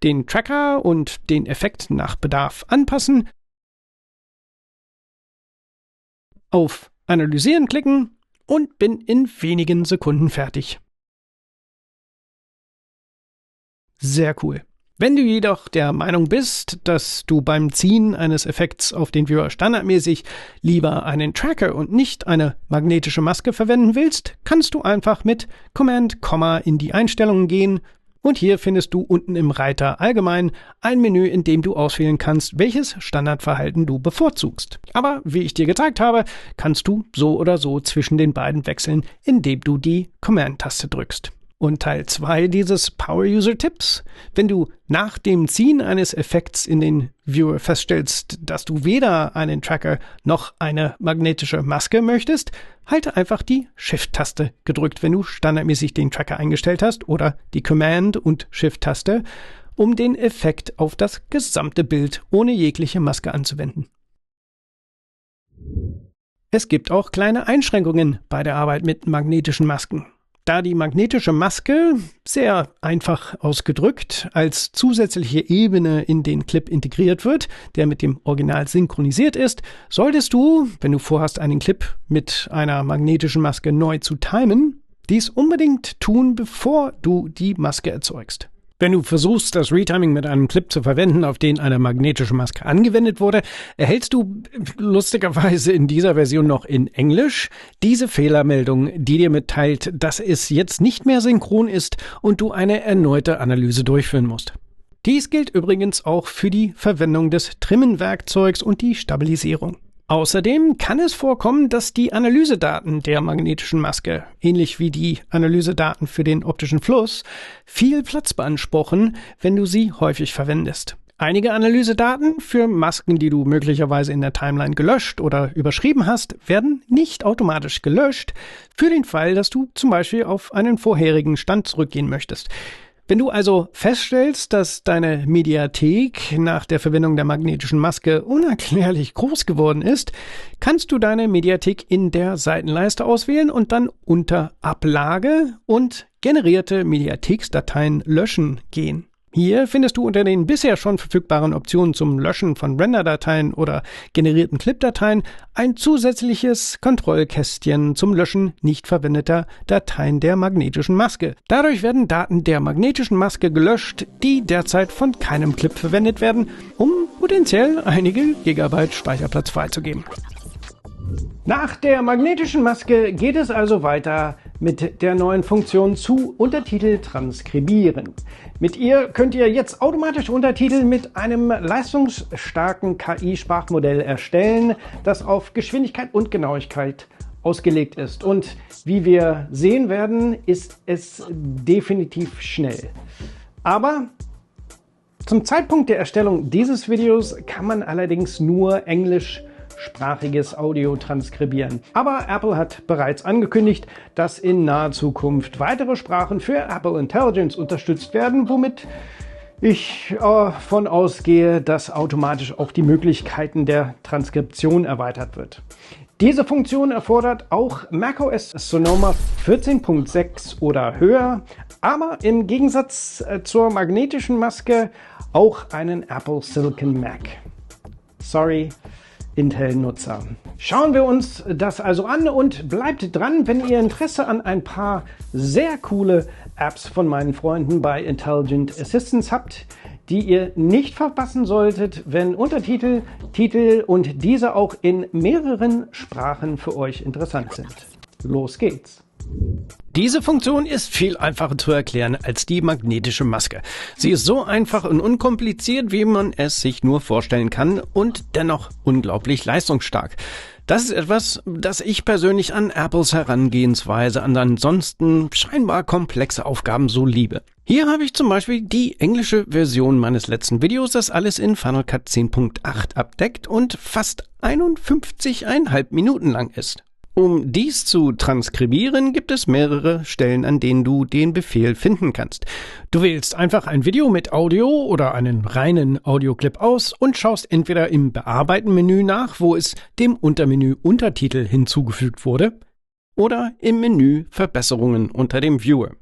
den Tracker und den Effekt nach Bedarf anpassen, auf Analysieren klicken und bin in wenigen Sekunden fertig. Sehr cool. Wenn du jedoch der Meinung bist, dass du beim Ziehen eines Effekts auf den Viewer standardmäßig lieber einen Tracker und nicht eine magnetische Maske verwenden willst, kannst du einfach mit Command, in die Einstellungen gehen und hier findest du unten im Reiter Allgemein ein Menü, in dem du auswählen kannst, welches Standardverhalten du bevorzugst. Aber wie ich dir gezeigt habe, kannst du so oder so zwischen den beiden wechseln, indem du die Command-Taste drückst. Und Teil 2 dieses Power-User-Tipps: Wenn du nach dem Ziehen eines Effekts in den Viewer feststellst, dass du weder einen Tracker noch eine magnetische Maske möchtest, halte einfach die Shift-Taste gedrückt, wenn du standardmäßig den Tracker eingestellt hast, oder die Command- und Shift-Taste, um den Effekt auf das gesamte Bild ohne jegliche Maske anzuwenden. Es gibt auch kleine Einschränkungen bei der Arbeit mit magnetischen Masken. Da die magnetische Maske, sehr einfach ausgedrückt, als zusätzliche Ebene in den Clip integriert wird, der mit dem Original synchronisiert ist, solltest du, wenn du vorhast, einen Clip mit einer magnetischen Maske neu zu timen, dies unbedingt tun, bevor du die Maske erzeugst. Wenn du versuchst, das Retiming mit einem Clip zu verwenden, auf den eine magnetische Maske angewendet wurde, erhältst du lustigerweise in dieser Version noch in Englisch diese Fehlermeldung, die dir mitteilt, dass es jetzt nicht mehr synchron ist und du eine erneute Analyse durchführen musst. Dies gilt übrigens auch für die Verwendung des Trimmen-Werkzeugs und die Stabilisierung. Außerdem kann es vorkommen, dass die Analysedaten der magnetischen Maske, ähnlich wie die Analysedaten für den optischen Fluss, viel Platz beanspruchen, wenn du sie häufig verwendest. Einige Analysedaten für Masken, die du möglicherweise in der Timeline gelöscht oder überschrieben hast, werden nicht automatisch gelöscht, für den Fall, dass du zum Beispiel auf einen vorherigen Stand zurückgehen möchtest. Wenn du also feststellst, dass deine Mediathek nach der Verwendung der magnetischen Maske unerklärlich groß geworden ist, kannst du deine Mediathek in der Seitenleiste auswählen und dann unter Ablage und generierte Mediatheksdateien löschen gehen. Hier findest du unter den bisher schon verfügbaren Optionen zum Löschen von Renderdateien oder generierten Clipdateien ein zusätzliches Kontrollkästchen zum Löschen nicht verwendeter Dateien der magnetischen Maske. Dadurch werden Daten der magnetischen Maske gelöscht, die derzeit von keinem Clip verwendet werden, um potenziell einige Gigabyte Speicherplatz freizugeben. Nach der magnetischen Maske geht es also weiter mit der neuen Funktion zu Untertitel transkribieren. Mit ihr könnt ihr jetzt automatisch Untertitel mit einem leistungsstarken KI-Sprachmodell erstellen, das auf Geschwindigkeit und Genauigkeit ausgelegt ist. Und wie wir sehen werden, ist es definitiv schnell. Aber zum Zeitpunkt der Erstellung dieses Videos kann man allerdings nur englischsprachiges Audio transkribieren. Aber Apple hat bereits angekündigt, dass in naher Zukunft weitere Sprachen für Apple Intelligence unterstützt werden, womit ich davon ausgehe, dass automatisch auch die Möglichkeiten der Transkription erweitert wird. Diese Funktion erfordert auch macOS Sonoma 14.6 oder höher, aber im Gegensatz zur magnetischen Maske auch einen Apple Silicon Mac. Sorry, Intel-Nutzer. Schauen wir uns das also an und bleibt dran, wenn ihr Interesse an ein paar sehr coole Apps von meinen Freunden bei Intelligent Assistance habt, die ihr nicht verpassen solltet, wenn Untertitel, Titel und diese auch in mehreren Sprachen für euch interessant sind. Los geht's! Diese Funktion ist viel einfacher zu erklären als die magnetische Maske. Sie ist so einfach und unkompliziert, wie man es sich nur vorstellen kann und dennoch unglaublich leistungsstark. Das ist etwas, das ich persönlich an Apples Herangehensweise an ansonsten scheinbar komplexe Aufgaben so liebe. Hier habe ich zum Beispiel die englische Version meines letzten Videos, das alles in Final Cut 10.8 abdeckt und fast 51,5 Minuten lang ist. Um dies zu transkribieren, gibt es mehrere Stellen, an denen du den Befehl finden kannst. Du wählst einfach ein Video mit Audio oder einen reinen Audioclip aus und schaust entweder im Bearbeiten-Menü nach, wo es dem Untermenü Untertitel hinzugefügt wurde, oder im Menü Verbesserungen unter dem Viewer.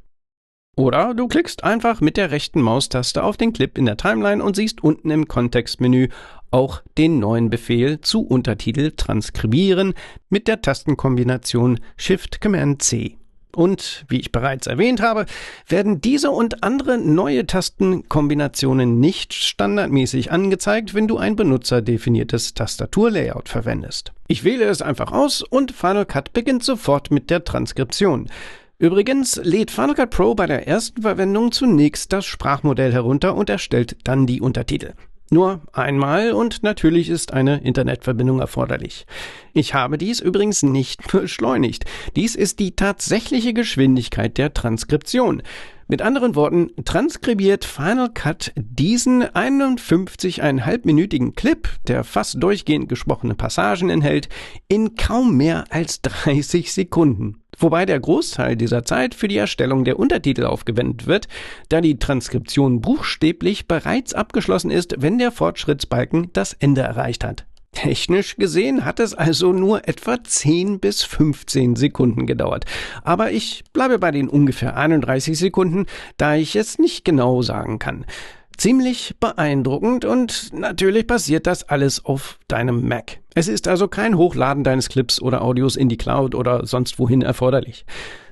Oder du klickst einfach mit der rechten Maustaste auf den Clip in der Timeline und siehst unten im Kontextmenü auch den neuen Befehl zu Untertitel transkribieren mit der Tastenkombination Shift-Command-C. Und wie ich bereits erwähnt habe, werden diese und andere neue Tastenkombinationen nicht standardmäßig angezeigt, wenn du ein benutzerdefiniertes Tastaturlayout verwendest. Ich wähle es einfach aus und Final Cut beginnt sofort mit der Transkription. Übrigens lädt Final Cut Pro bei der ersten Verwendung zunächst das Sprachmodell herunter und erstellt dann die Untertitel. Nur einmal und natürlich ist eine Internetverbindung erforderlich. Ich habe dies übrigens nicht beschleunigt. Dies ist die tatsächliche Geschwindigkeit der Transkription. Mit anderen Worten, transkribiert Final Cut diesen 51,5-minütigen Clip, der fast durchgehend gesprochene Passagen enthält, in kaum mehr als 30 Sekunden. Wobei der Großteil dieser Zeit für die Erstellung der Untertitel aufgewendet wird, da die Transkription buchstäblich bereits abgeschlossen ist, wenn der Fortschrittsbalken das Ende erreicht hat. Technisch gesehen hat es also nur etwa 10 bis 15 Sekunden gedauert. Aber ich bleibe bei den ungefähr 31 Sekunden, da ich es nicht genau sagen kann. Ziemlich beeindruckend und natürlich passiert das alles auf deinem Mac. Es ist also kein Hochladen deines Clips oder Audios in die Cloud oder sonst wohin erforderlich.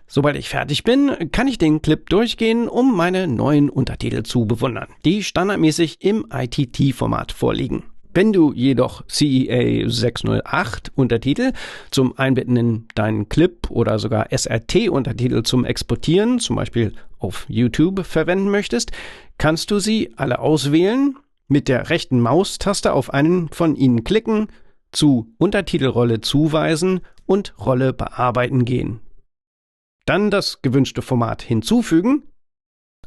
Sobald ich fertig bin, kann ich den Clip durchgehen, um meine neuen Untertitel zu bewundern, die standardmäßig im ITT-Format vorliegen. Wenn du jedoch CEA 608 Untertitel zum Einbetten in deinen Clip oder sogar SRT-Untertitel zum Exportieren, zum Beispiel auf YouTube, verwenden möchtest, kannst du sie alle auswählen, mit der rechten Maustaste auf einen von ihnen klicken, zu Untertitelrolle zuweisen und Rolle bearbeiten gehen. Dann das gewünschte Format hinzufügen,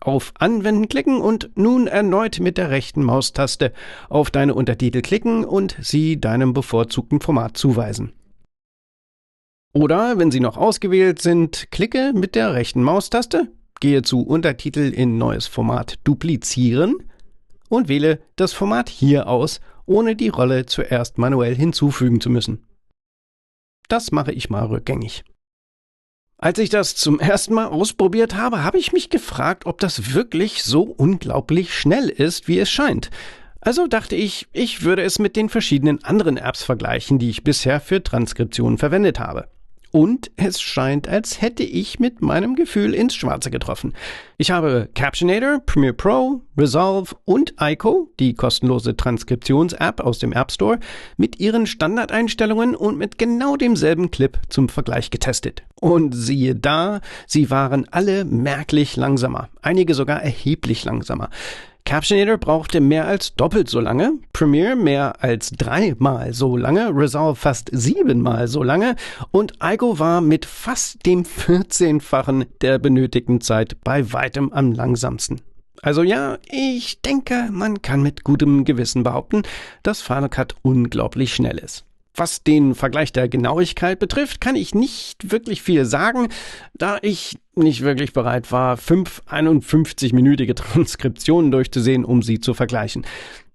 auf Anwenden klicken und nun erneut mit der rechten Maustaste auf deine Untertitel klicken und sie deinem bevorzugten Format zuweisen. Oder, wenn sie noch ausgewählt sind, klicke mit der rechten Maustaste, gehe zu Untertitel in neues Format duplizieren und wähle das Format hier aus, ohne die Rolle zuerst manuell hinzufügen zu müssen. Das mache ich mal rückgängig. Als ich das zum ersten Mal ausprobiert habe, habe ich mich gefragt, ob das wirklich so unglaublich schnell ist, wie es scheint. Also dachte ich, ich würde es mit den verschiedenen anderen Apps vergleichen, die ich bisher für Transkriptionen verwendet habe. Und es scheint, als hätte ich mit meinem Gefühl ins Schwarze getroffen. Ich habe Captionator, Premiere Pro, Resolve und Ico, die kostenlose Transkriptions-App aus dem App Store, mit ihren Standardeinstellungen und mit genau demselben Clip zum Vergleich getestet. Und siehe da, sie waren alle merklich langsamer, einige sogar erheblich langsamer. Captionator brauchte mehr als doppelt so lange, Premiere mehr als 3-mal so lange, Resolve fast 7-mal so lange und Ico war mit fast dem 14-fachen der benötigten Zeit bei weitem am langsamsten. Also ja, ich denke, man kann mit gutem Gewissen behaupten, dass Final Cut unglaublich schnell ist. Was den Vergleich der Genauigkeit betrifft, kann ich nicht wirklich viel sagen, da ich nicht wirklich bereit war, 5 51-minütige Transkriptionen durchzusehen, um sie zu vergleichen.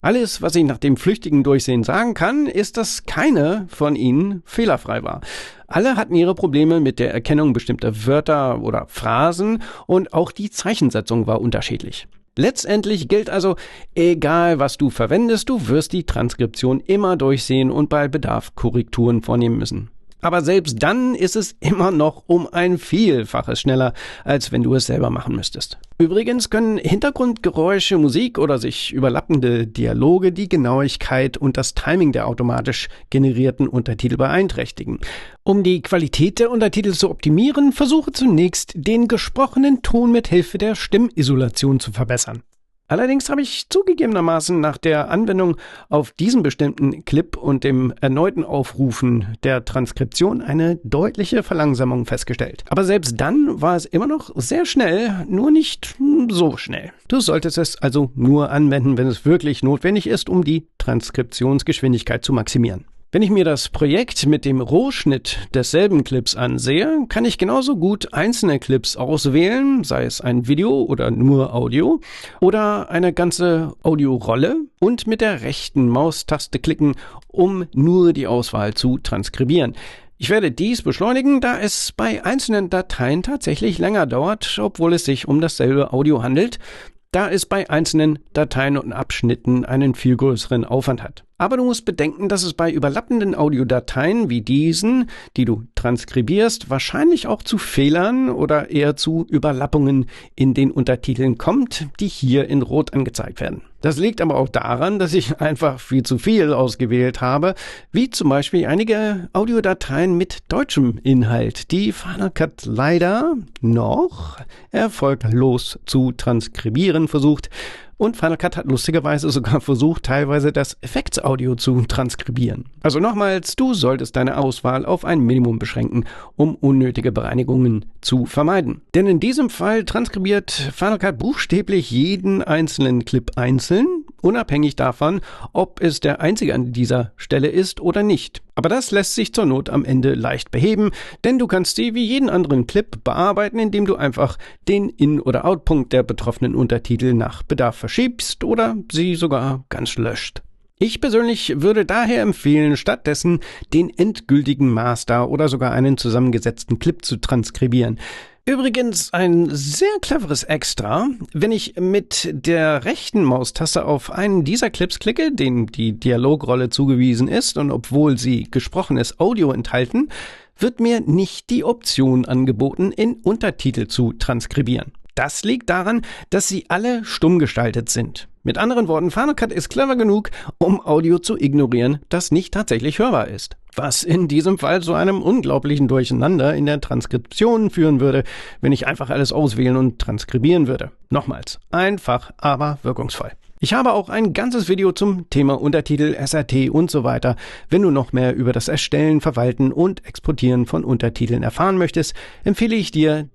Alles, was ich nach dem flüchtigen Durchsehen sagen kann, ist, dass keine von ihnen fehlerfrei war. Alle hatten ihre Probleme mit der Erkennung bestimmter Wörter oder Phrasen und auch die Zeichensetzung war unterschiedlich. Letztendlich gilt also, egal was du verwendest, du wirst die Transkription immer durchsehen und bei Bedarf Korrekturen vornehmen müssen. Aber selbst dann ist es immer noch um ein Vielfaches schneller, als wenn du es selber machen müsstest. Übrigens können Hintergrundgeräusche, Musik oder sich überlappende Dialoge die Genauigkeit und das Timing der automatisch generierten Untertitel beeinträchtigen. Um die Qualität der Untertitel zu optimieren, versuche zunächst, den gesprochenen Ton mit Hilfe der Stimmisolation zu verbessern. Allerdings habe ich zugegebenermaßen nach der Anwendung auf diesen bestimmten Clip und dem erneuten Aufrufen der Transkription eine deutliche Verlangsamung festgestellt. Aber selbst dann war es immer noch sehr schnell, nur nicht so schnell. Du solltest es also nur anwenden, wenn es wirklich notwendig ist, um die Transkriptionsgeschwindigkeit zu maximieren. Wenn ich mir das Projekt mit dem Rohschnitt desselben Clips ansehe, kann ich genauso gut einzelne Clips auswählen, sei es ein Video oder nur Audio oder eine ganze Audiorolle und mit der rechten Maustaste klicken, um nur die Auswahl zu transkribieren. Ich werde dies beschleunigen, da es bei einzelnen Dateien tatsächlich länger dauert, obwohl es sich um dasselbe Audio handelt, da es bei einzelnen Dateien und Abschnitten einen viel größeren Aufwand hat. Aber du musst bedenken, dass es bei überlappenden Audiodateien wie diesen, die du transkribierst, wahrscheinlich auch zu Fehlern oder eher zu Überlappungen in den Untertiteln kommt, die hier in Rot angezeigt werden. Das liegt aber auch daran, dass ich einfach viel zu viel ausgewählt habe, wie zum Beispiel einige Audiodateien mit deutschem Inhalt, die Final Cut leider noch erfolglos zu transkribieren versucht. Und Final Cut hat lustigerweise sogar versucht, teilweise das Effektsaudio zu transkribieren. Also nochmals, du solltest deine Auswahl auf ein Minimum beschränken, um unnötige Bereinigungen zu vermeiden. Denn in diesem Fall transkribiert Final Cut buchstäblich jeden einzelnen Clip einzeln, unabhängig davon, ob es der einzige an dieser Stelle ist oder nicht. Aber das lässt sich zur Not am Ende leicht beheben, denn du kannst sie wie jeden anderen Clip bearbeiten, indem du einfach den In- oder Outpunkt der betroffenen Untertitel nach Bedarf verschiebst oder sie sogar ganz löscht. Ich persönlich würde daher empfehlen, stattdessen den endgültigen Master oder sogar einen zusammengesetzten Clip zu transkribieren. Übrigens ein sehr cleveres Extra, wenn ich mit der rechten Maustaste auf einen dieser Clips klicke, dem die Dialogrolle zugewiesen ist und obwohl sie gesprochenes Audio enthalten, wird mir nicht die Option angeboten, in Untertitel zu transkribieren. Das liegt daran, dass sie alle stumm gestaltet sind. Mit anderen Worten, Final Cut ist clever genug, um Audio zu ignorieren, das nicht tatsächlich hörbar ist. Was in diesem Fall zu einem unglaublichen Durcheinander in der Transkription führen würde, wenn ich einfach alles auswählen und transkribieren würde. Nochmals, einfach, aber wirkungsvoll. Ich habe auch ein ganzes Video zum Thema Untertitel, SRT und so weiter. Wenn du noch mehr über das Erstellen, Verwalten und Exportieren von Untertiteln erfahren möchtest, empfehle ich dir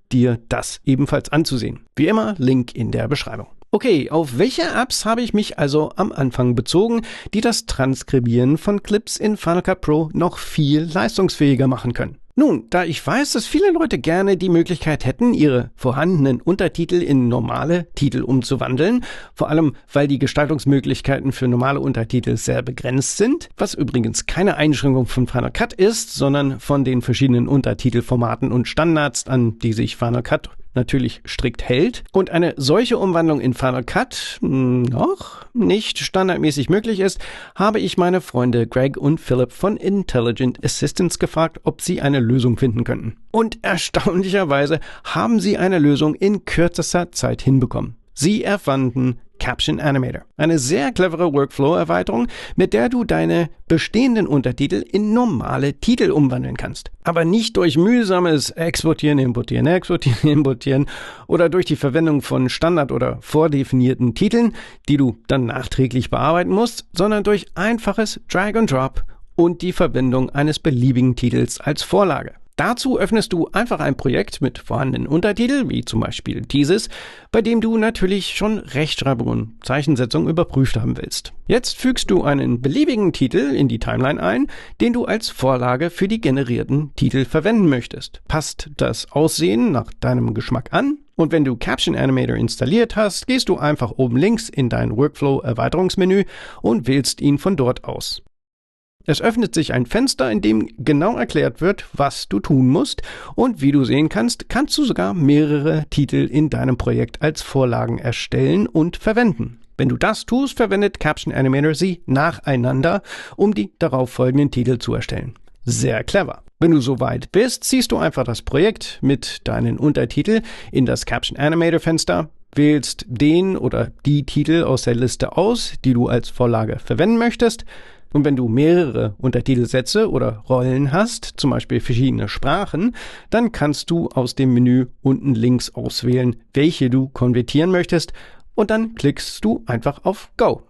das ebenfalls anzusehen. Wie immer, Link in der Beschreibung. Okay, auf welche Apps habe ich mich also am Anfang bezogen, die das Transkribieren von Clips in Final Cut Pro noch viel leistungsfähiger machen können? Nun, da ich weiß, dass viele Leute gerne die Möglichkeit hätten, ihre vorhandenen Untertitel in normale Titel umzuwandeln, vor allem weil die Gestaltungsmöglichkeiten für normale Untertitel sehr begrenzt sind, was übrigens keine Einschränkung von Final Cut ist, sondern von den verschiedenen Untertitelformaten und Standards, an die sich Final Cut natürlich strikt hält und eine solche Umwandlung in Final Cut noch nicht standardmäßig möglich ist, habe ich meine Freunde Greg und Philip von Intelligent Assistance gefragt, ob sie eine Lösung finden könnten. Und erstaunlicherweise haben sie eine Lösung in kürzester Zeit hinbekommen. Sie erfanden Caption Animator. Eine sehr clevere Workflow-Erweiterung, mit der du deine bestehenden Untertitel in normale Titel umwandeln kannst. Aber nicht durch mühsames Exportieren, Importieren, Exportieren, Importieren oder durch die Verwendung von Standard- oder vordefinierten Titeln, die du dann nachträglich bearbeiten musst, sondern durch einfaches Drag and Drop und die Verwendung eines beliebigen Titels als Vorlage. Dazu öffnest du einfach ein Projekt mit vorhandenen Untertiteln, wie zum Beispiel dieses, bei dem du natürlich schon Rechtschreibung und Zeichensetzung überprüft haben willst. Jetzt fügst du einen beliebigen Titel in die Timeline ein, den du als Vorlage für die generierten Titel verwenden möchtest. Passt das Aussehen nach deinem Geschmack an? Und wenn du Caption Animator installiert hast, gehst du einfach oben links in dein Workflow-Erweiterungsmenü und wählst ihn von dort aus. Es öffnet sich ein Fenster, in dem genau erklärt wird, was du tun musst, und wie du sehen kannst, kannst du sogar mehrere Titel in deinem Projekt als Vorlagen erstellen und verwenden. Wenn du das tust, verwendet Caption Animator sie nacheinander, um die darauffolgenden Titel zu erstellen. Sehr clever. Wenn du soweit bist, ziehst du einfach das Projekt mit deinen Untertitel in das Caption Animator Fenster, wählst den oder die Titel aus der Liste aus, die du als Vorlage verwenden möchtest. Und wenn du mehrere Untertitelsätze oder Rollen hast, zum Beispiel verschiedene Sprachen, dann kannst du aus dem Menü unten links auswählen, welche du konvertieren möchtest, und dann klickst du einfach auf Go.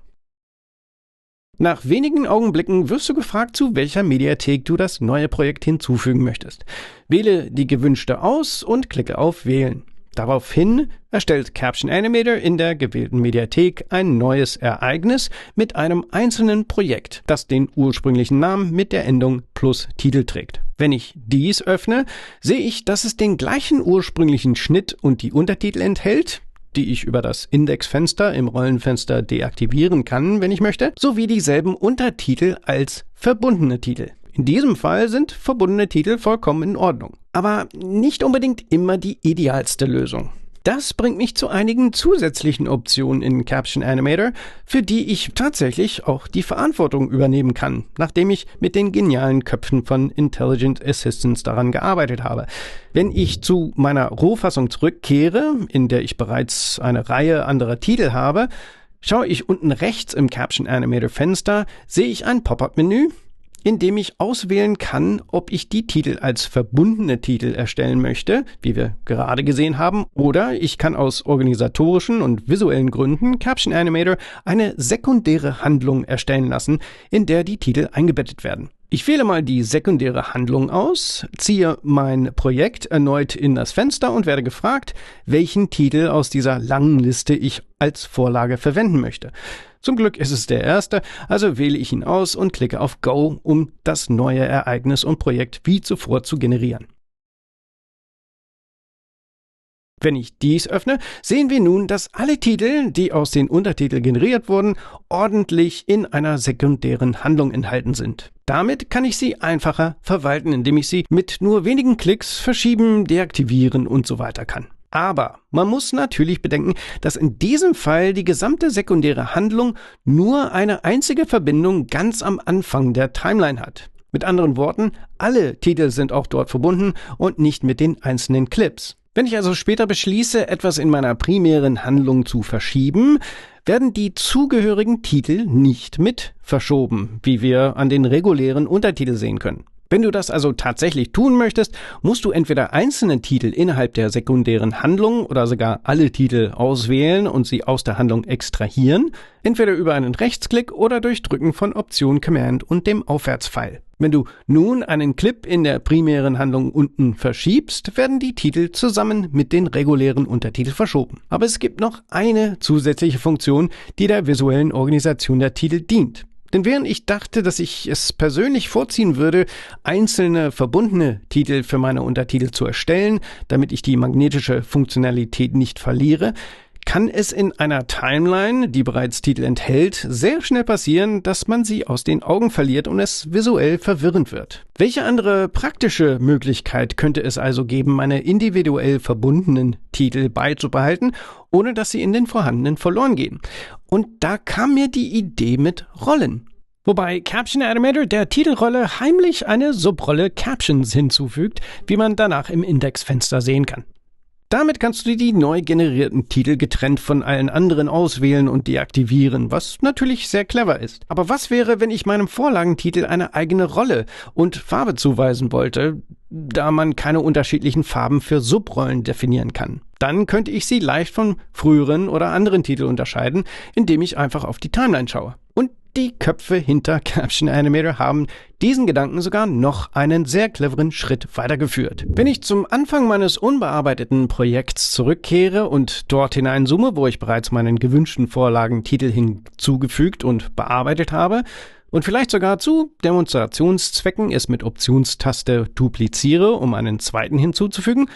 Nach wenigen Augenblicken wirst du gefragt, zu welcher Mediathek du das neue Projekt hinzufügen möchtest. Wähle die gewünschte aus und klicke auf Wählen. Daraufhin erstellt Caption Animator in der gewählten Mediathek ein neues Ereignis mit einem einzelnen Projekt, das den ursprünglichen Namen mit der Endung plus Titel trägt. Wenn ich dies öffne, sehe ich, dass es den gleichen ursprünglichen Schnitt und die Untertitel enthält, die ich über das Indexfenster im Rollenfenster deaktivieren kann, wenn ich möchte, sowie dieselben Untertitel als verbundene Titel. In diesem Fall sind verbundene Titel vollkommen in Ordnung. Aber nicht unbedingt immer die idealste Lösung. Das bringt mich zu einigen zusätzlichen Optionen in Caption Animator, für die ich tatsächlich auch die Verantwortung übernehmen kann, nachdem ich mit den genialen Köpfen von Intelligent Assistants daran gearbeitet habe. Wenn ich zu meiner Rohfassung zurückkehre, in der ich bereits eine Reihe anderer Titel habe, schaue ich unten rechts im Caption Animator Fenster, sehe ich ein Pop-up-Menü, in dem ich auswählen kann, ob ich die Titel als verbundene Titel erstellen möchte, wie wir gerade gesehen haben, oder ich kann aus organisatorischen und visuellen Gründen Caption Animator eine sekundäre Handlung erstellen lassen, in der die Titel eingebettet werden. Ich wähle mal die sekundäre Handlung aus, ziehe mein Projekt erneut in das Fenster und werde gefragt, welchen Titel aus dieser langen Liste ich als Vorlage verwenden möchte. Zum Glück ist es der erste, also wähle ich ihn aus und klicke auf Go, um das neue Ereignis und Projekt wie zuvor zu generieren. Wenn ich dies öffne, sehen wir nun, dass alle Titel, die aus den Untertiteln generiert wurden, ordentlich in einer sekundären Handlung enthalten sind. Damit kann ich sie einfacher verwalten, indem ich sie mit nur wenigen Klicks verschieben, deaktivieren und so weiter kann. Aber man muss natürlich bedenken, dass in diesem Fall die gesamte sekundäre Handlung nur eine einzige Verbindung ganz am Anfang der Timeline hat. Mit anderen Worten, alle Titel sind auch dort verbunden und nicht mit den einzelnen Clips. Wenn ich also später beschließe, etwas in meiner primären Handlung zu verschieben, werden die zugehörigen Titel nicht mit verschoben, wie wir an den regulären Untertiteln sehen können. Wenn du das also tatsächlich tun möchtest, musst du entweder einzelne Titel innerhalb der sekundären Handlung oder sogar alle Titel auswählen und sie aus der Handlung extrahieren, entweder über einen Rechtsklick oder durch Drücken von Option Command und dem Aufwärtspfeil. Wenn du nun einen Clip in der primären Handlung unten verschiebst, werden die Titel zusammen mit den regulären Untertiteln verschoben. Aber es gibt noch eine zusätzliche Funktion, die der visuellen Organisation der Titel dient. Denn während ich dachte, dass ich es persönlich vorziehen würde, einzelne verbundene Titel für meine Untertitel zu erstellen, damit ich die magnetische Funktionalität nicht verliere, kann es in einer Timeline, die bereits Titel enthält, sehr schnell passieren, dass man sie aus den Augen verliert und es visuell verwirrend wird. Welche andere praktische Möglichkeit könnte es also geben, meine individuell verbundenen Titel beizubehalten, ohne dass sie in den vorhandenen verloren gehen? Und da kam mir die Idee mit Rollen. Wobei Caption Animator der Titelrolle heimlich eine Subrolle Captions hinzufügt, wie man danach im Indexfenster sehen kann. Damit kannst du die neu generierten Titel getrennt von allen anderen auswählen und deaktivieren, was natürlich sehr clever ist. Aber was wäre, wenn ich meinem Vorlagentitel eine eigene Rolle und Farbe zuweisen wollte, da man keine unterschiedlichen Farben für Subrollen definieren kann? Dann könnte ich sie leicht von früheren oder anderen Titeln unterscheiden, indem ich einfach auf die Timeline schaue. Und die Köpfe hinter Caption Animator haben diesen Gedanken sogar noch einen sehr cleveren Schritt weitergeführt. Wenn ich zum Anfang meines unbearbeiteten Projekts zurückkehre und dort hineinzoome, wo ich bereits meinen gewünschten Vorlagentitel hinzugefügt und bearbeitet habe, und vielleicht sogar zu Demonstrationszwecken es mit Optionstaste dupliziere, um einen zweiten hinzuzufügen,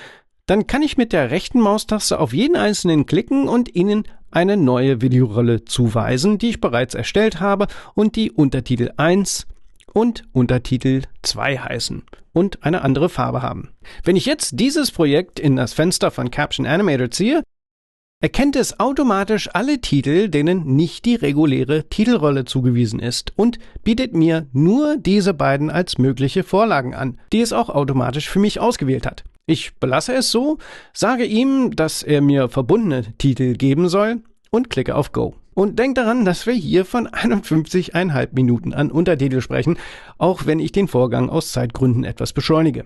dann kann ich mit der rechten Maustaste auf jeden einzelnen klicken und ihnen eine neue Videorolle zuweisen, die ich bereits erstellt habe und die Untertitel 1 und Untertitel 2 heißen und eine andere Farbe haben. Wenn ich jetzt dieses Projekt in das Fenster von Caption Animator ziehe, erkennt es automatisch alle Titel, denen nicht die reguläre Titelrolle zugewiesen ist und bietet mir nur diese beiden als mögliche Vorlagen an, die es auch automatisch für mich ausgewählt hat. Ich belasse es so, sage ihm, dass er mir verbundene Titel geben soll und klicke auf Go. Und denkt daran, dass wir hier von 51,5 Minuten an Untertitel sprechen, auch wenn ich den Vorgang aus Zeitgründen etwas beschleunige.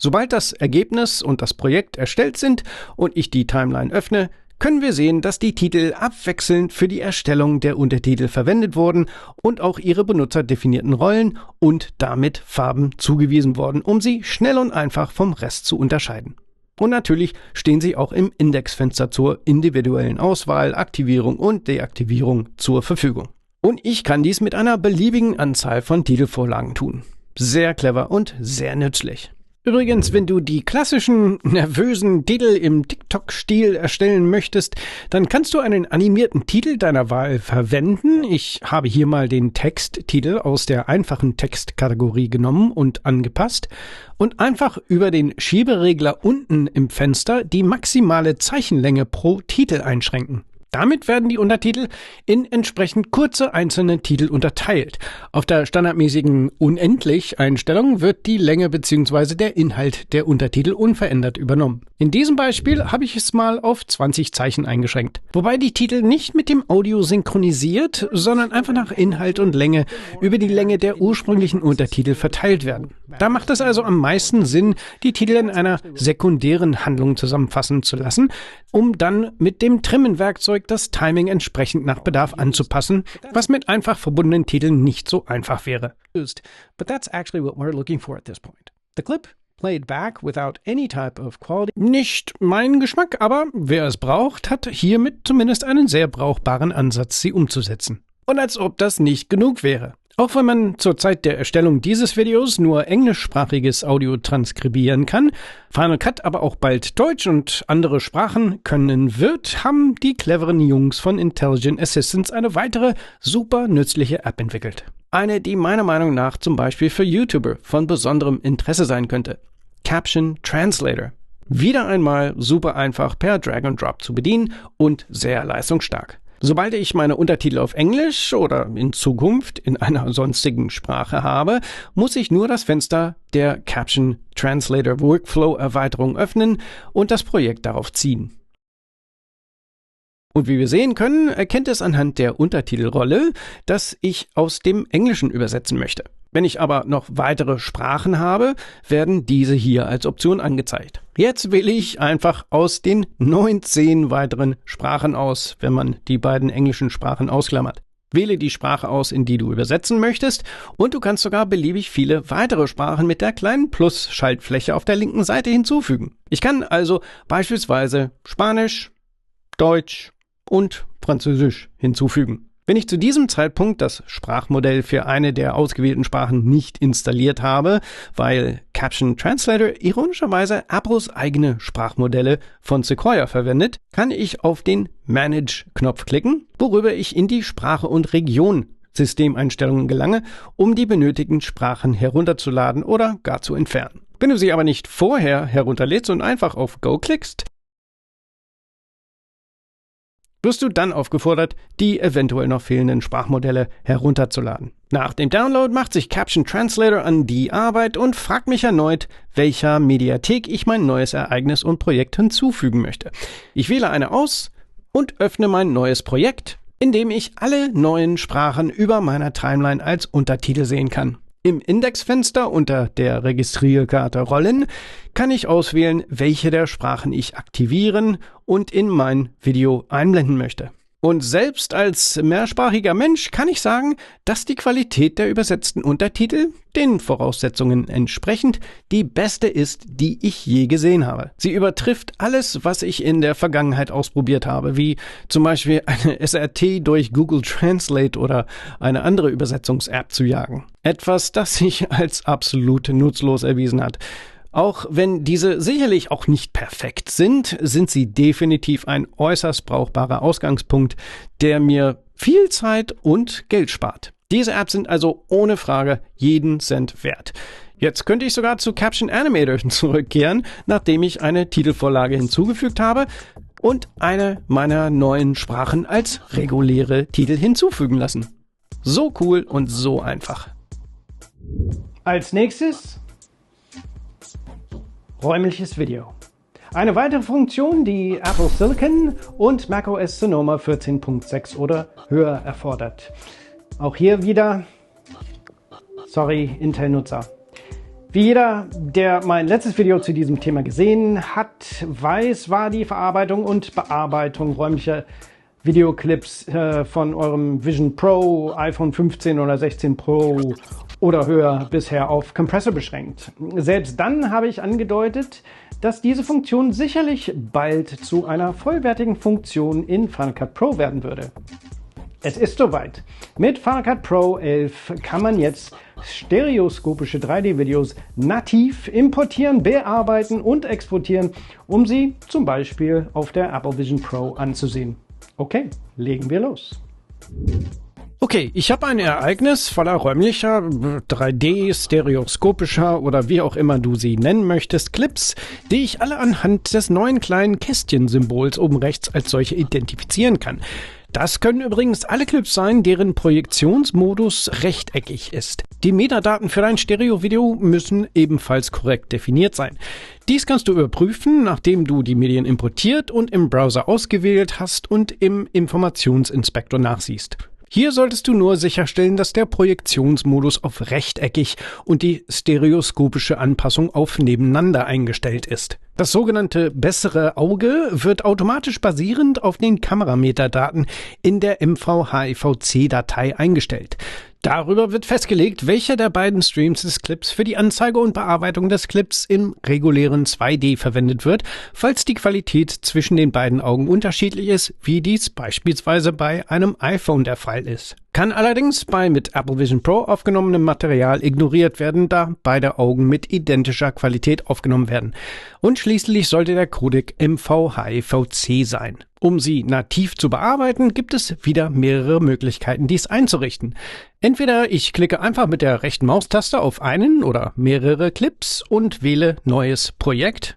Sobald das Ergebnis und das Projekt erstellt sind und ich die Timeline öffne, können wir sehen, dass die Titel abwechselnd für die Erstellung der Untertitel verwendet wurden und auch ihre benutzerdefinierten Rollen und damit Farben zugewiesen wurden, um sie schnell und einfach vom Rest zu unterscheiden. Und natürlich stehen sie auch im Indexfenster zur individuellen Auswahl, Aktivierung und Deaktivierung zur Verfügung. Und ich kann dies mit einer beliebigen Anzahl von Titelvorlagen tun. Sehr clever und sehr nützlich. Übrigens, wenn du die klassischen, nervösen Titel im TikTok-Stil erstellen möchtest, dann kannst du einen animierten Titel deiner Wahl verwenden. Ich habe hier mal den Texttitel aus der einfachen Textkategorie genommen und angepasst und einfach über den Schieberegler unten im Fenster die maximale Zeichenlänge pro Titel einschränken. Damit werden die Untertitel in entsprechend kurze einzelne Titel unterteilt. Auf der standardmäßigen Unendlich-Einstellung wird die Länge bzw. der Inhalt der Untertitel unverändert übernommen. In diesem Beispiel habe ich es mal auf 20 Zeichen eingeschränkt. Wobei die Titel nicht mit dem Audio synchronisiert, sondern einfach nach Inhalt und Länge über die Länge der ursprünglichen Untertitel verteilt werden. Da macht es also am meisten Sinn, die Titel in einer sekundären Handlung zusammenfassen zu lassen, um dann mit dem Trimmen-Werkzeug das Timing entsprechend nach Bedarf anzupassen, was mit einfach verbundenen Titeln nicht so einfach wäre. But that's actually what we're looking for at this point. The clip played back without any type of quality. Nicht mein Geschmack, aber wer es braucht, hat hiermit zumindest einen sehr brauchbaren Ansatz, sie umzusetzen. Und als ob das nicht genug wäre. Auch wenn man zur Zeit der Erstellung dieses Videos nur englischsprachiges Audio transkribieren kann, Final Cut aber auch bald Deutsch und andere Sprachen können wird, haben die cleveren Jungs von Intelligent Assistants eine weitere super nützliche App entwickelt. Eine, die meiner Meinung nach zum Beispiel für YouTuber von besonderem Interesse sein könnte. Caption Translator. Wieder einmal super einfach per Drag and Drop zu bedienen und sehr leistungsstark. Sobald ich meine Untertitel auf Englisch oder in Zukunft in einer sonstigen Sprache habe, muss ich nur das Fenster der Caption Translator Workflow Erweiterung öffnen und das Projekt darauf ziehen. Und wie wir sehen können, erkennt es anhand der Untertitelrolle, dass ich aus dem Englischen übersetzen möchte. Wenn ich aber noch weitere Sprachen habe, werden diese hier als Option angezeigt. Jetzt wähle ich einfach aus den 19 weiteren Sprachen aus, wenn man die beiden englischen Sprachen ausklammert. Wähle die Sprache aus, in die du übersetzen möchtest, und du kannst sogar beliebig viele weitere Sprachen mit der kleinen Plus-Schaltfläche auf der linken Seite hinzufügen. Ich kann also beispielsweise Spanisch, Deutsch und Französisch hinzufügen. Wenn ich zu diesem Zeitpunkt das Sprachmodell für eine der ausgewählten Sprachen nicht installiert habe, weil Caption Translator ironischerweise Apples eigene Sprachmodelle von Sequoia verwendet, kann ich auf den Manage-Knopf klicken, worüber ich in die Sprache und Region Systemeinstellungen gelange, um die benötigten Sprachen herunterzuladen oder gar zu entfernen. Wenn du sie aber nicht vorher herunterlädst und einfach auf Go klickst, wirst du dann aufgefordert, die eventuell noch fehlenden Sprachmodelle herunterzuladen. Nach dem Download macht sich Caption Translator an die Arbeit und fragt mich erneut, welcher Mediathek ich mein neues Ereignis und Projekt hinzufügen möchte. Ich wähle eine aus und öffne mein neues Projekt, in dem ich alle neuen Sprachen über meiner Timeline als Untertitel sehen kann. Im Indexfenster unter der Registrierkarte Rollen kann ich auswählen, welche der Sprachen ich aktivieren und in mein Video einblenden möchte. Und selbst als mehrsprachiger Mensch kann ich sagen, dass die Qualität der übersetzten Untertitel, den Voraussetzungen entsprechend, die beste ist, die ich je gesehen habe. Sie übertrifft alles, was ich in der Vergangenheit ausprobiert habe, wie zum Beispiel eine SRT durch Google Translate oder eine andere Übersetzungs-App zu jagen. Etwas, das sich als absolut nutzlos erwiesen hat. Auch wenn diese sicherlich auch nicht perfekt sind, sind sie definitiv ein äußerst brauchbarer Ausgangspunkt, der mir viel Zeit und Geld spart. Diese Apps sind also ohne Frage jeden Cent wert. Jetzt könnte ich sogar zu Caption Animator zurückkehren, nachdem ich eine Titelvorlage hinzugefügt habe und eine meiner neuen Sprachen als reguläre Titel hinzufügen lassen. So cool und so einfach. Als nächstes räumliches Video. Eine weitere Funktion, die Apple Silicon und macOS Sonoma 14.6 oder höher erfordert. Auch hier wieder, sorry, Intel-Nutzer. Wie jeder, der mein letztes Video zu diesem Thema gesehen hat, weiß, war die Verarbeitung und Bearbeitung räumlicher Videoclips von eurem Vision Pro, iPhone 15 oder 16 Pro oder höher bisher auf Compressor beschränkt. Selbst dann habe ich angedeutet, dass diese Funktion sicherlich bald zu einer vollwertigen Funktion in Final Cut Pro werden würde. Es ist soweit. Mit Final Cut Pro 11 kann man jetzt stereoskopische 3D-Videos nativ importieren, bearbeiten und exportieren, um sie zum Beispiel auf der Apple Vision Pro anzusehen. Okay, legen wir los. Okay, ich habe ein Ereignis voller räumlicher, 3D, stereoskopischer oder wie auch immer du sie nennen möchtest, Clips, die ich alle anhand des neuen kleinen Kästchen-Symbols oben rechts als solche identifizieren kann. Das können übrigens alle Clips sein, deren Projektionsmodus rechteckig ist. Die Metadaten für dein Stereo-Video müssen ebenfalls korrekt definiert sein. Dies kannst du überprüfen, nachdem du die Medien importiert und im Browser ausgewählt hast und im Informationsinspektor nachsiehst. Hier solltest du nur sicherstellen, dass der Projektionsmodus auf rechteckig und die stereoskopische Anpassung auf nebeneinander eingestellt ist. Das sogenannte bessere Auge wird automatisch basierend auf den Kamerametadaten in der MVHIVC-Datei eingestellt. Darüber wird festgelegt, welcher der beiden Streams des Clips für die Anzeige und Bearbeitung des Clips im regulären 2D verwendet wird, falls die Qualität zwischen den beiden Augen unterschiedlich ist, wie dies beispielsweise bei einem iPhone der Fall ist. Kann allerdings bei mit Apple Vision Pro aufgenommenem Material ignoriert werden, da beide Augen mit identischer Qualität aufgenommen werden. Und schließlich sollte der Codec MVHIVC sein. Um sie nativ zu bearbeiten, gibt es wieder mehrere Möglichkeiten, dies einzurichten. Entweder ich klicke einfach mit der rechten Maustaste auf einen oder mehrere Clips und wähle Neues Projekt.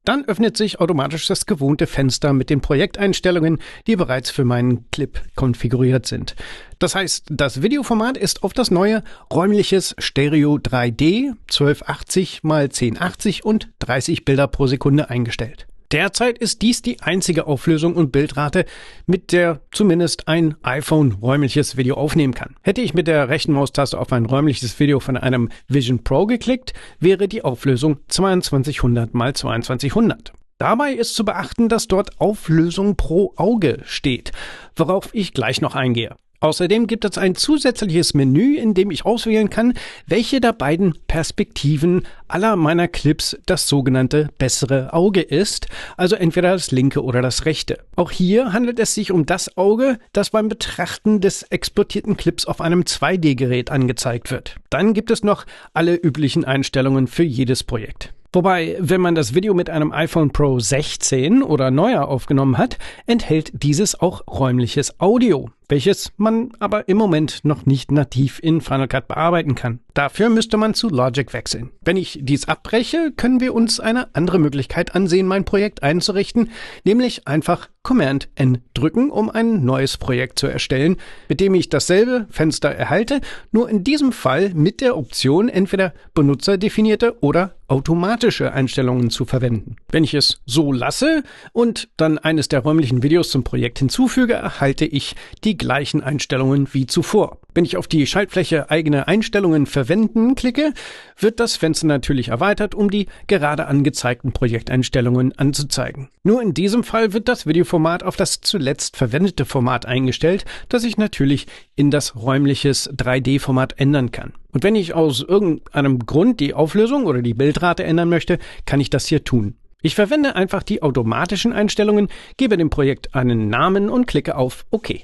Dann öffnet sich automatisch das gewohnte Fenster mit den Projekteinstellungen, die bereits für meinen Clip konfiguriert sind. Das heißt, das Videoformat ist auf das neue räumliches Stereo 3D 1280 x 1080 und 30 Bilder pro Sekunde eingestellt. Derzeit ist dies die einzige Auflösung und Bildrate, mit der zumindest ein iPhone räumliches Video aufnehmen kann. Hätte ich mit der rechten Maustaste auf ein räumliches Video von einem Vision Pro geklickt, wäre die Auflösung 2200 x 2200. Dabei ist zu beachten, dass dort Auflösung pro Auge steht, worauf ich gleich noch eingehe. Außerdem gibt es ein zusätzliches Menü, in dem ich auswählen kann, welche der beiden Perspektiven aller meiner Clips das sogenannte bessere Auge ist, also entweder das linke oder das rechte. Auch hier handelt es sich um das Auge, das beim Betrachten des exportierten Clips auf einem 2D-Gerät angezeigt wird. Dann gibt es noch alle üblichen Einstellungen für jedes Projekt. Wobei, wenn man das Video mit einem iPhone Pro 16 oder neuer aufgenommen hat, enthält dieses auch räumliches Audio, welches man aber im Moment noch nicht nativ in Final Cut bearbeiten kann. Dafür müsste man zu Logic wechseln. Wenn ich dies abbreche, können wir uns eine andere Möglichkeit ansehen, mein Projekt einzurichten, nämlich einfach Command-N drücken, um ein neues Projekt zu erstellen, mit dem ich dasselbe Fenster erhalte, nur in diesem Fall mit der Option entweder benutzerdefinierte oder automatische Einstellungen zu verwenden. Wenn ich es so lasse und dann eines der räumlichen Videos zum Projekt hinzufüge, erhalte ich die gleichen Einstellungen wie zuvor. Wenn ich auf die Schaltfläche eigene Einstellungen verwenden klicke, wird das Fenster natürlich erweitert, um die gerade angezeigten Projekteinstellungen anzuzeigen. Nur in diesem Fall wird das Videoformat auf das zuletzt verwendete Format eingestellt, das ich natürlich in das räumliches 3D-Format ändern kann. Und wenn ich aus irgendeinem Grund die Auflösung oder die Bildrate ändern möchte, kann ich das hier tun. Ich verwende einfach die automatischen Einstellungen, gebe dem Projekt einen Namen und klicke auf OK.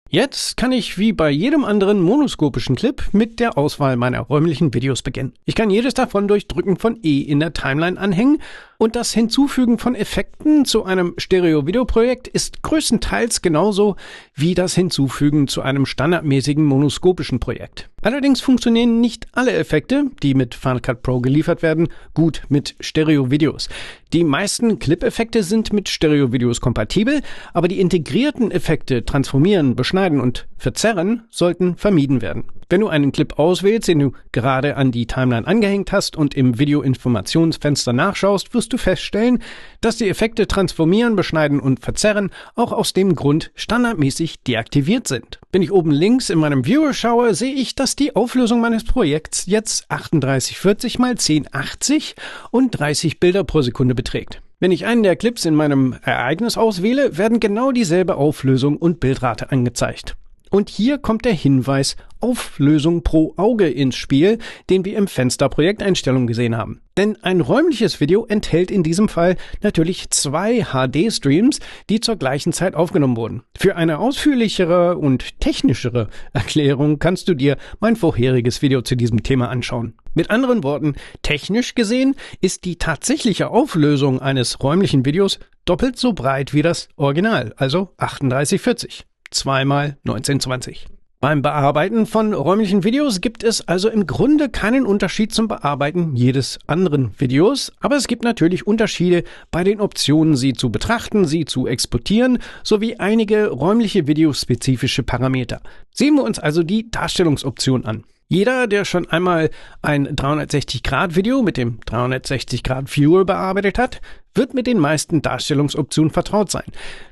Jetzt kann ich wie bei jedem anderen monoskopischen Clip mit der Auswahl meiner räumlichen Videos beginnen. Ich kann jedes davon durch Drücken von E in der Timeline anhängen Und das Hinzufügen von Effekten zu einem Stereo-Video-Projekt ist größtenteils genauso wie das Hinzufügen zu einem standardmäßigen monoskopischen Projekt. Allerdings funktionieren nicht alle Effekte, die mit Final Cut Pro geliefert werden, gut mit Stereo-Videos. Die meisten Clip-Effekte sind mit Stereo-Videos kompatibel, aber die integrierten Effekte transformieren, beschneiden und verzerren sollten vermieden werden. Wenn du einen Clip auswählst, den du gerade an die Timeline angehängt hast und im Video-Informationsfenster nachschaust, wirst du feststellen, dass die Effekte transformieren, beschneiden und verzerren auch aus dem Grund standardmäßig deaktiviert sind. Wenn ich oben links in meinem Viewer schaue, sehe ich, dass die Auflösung meines Projekts jetzt 3840 x 1080 und 30 Bilder pro Sekunde beträgt. Wenn ich einen der Clips in meinem Ereignis auswähle, werden genau dieselbe Auflösung und Bildrate angezeigt. Und hier kommt der Hinweis Auflösung pro Auge ins Spiel, den wir im Fenster Projekteinstellungen gesehen haben. Denn ein räumliches Video enthält in diesem Fall natürlich 2 HD-Streams, die zur gleichen Zeit aufgenommen wurden. Für eine ausführlichere und technischere Erklärung kannst du dir mein vorheriges Video zu diesem Thema anschauen. Mit anderen Worten, technisch gesehen ist die tatsächliche Auflösung eines räumlichen Videos doppelt so breit wie das Original, also 3840. 2 mal 1920. Beim Bearbeiten von räumlichen Videos gibt es also im Grunde keinen Unterschied zum Bearbeiten jedes anderen Videos, aber es gibt natürlich Unterschiede bei den Optionen, sie zu betrachten, sie zu exportieren, sowie einige räumliche videospezifische Parameter. Sehen wir uns also die Darstellungsoption an. Jeder, der schon einmal ein 360-Grad-Video mit dem 360-Grad-Viewer bearbeitet hat, wird mit den meisten Darstellungsoptionen vertraut sein.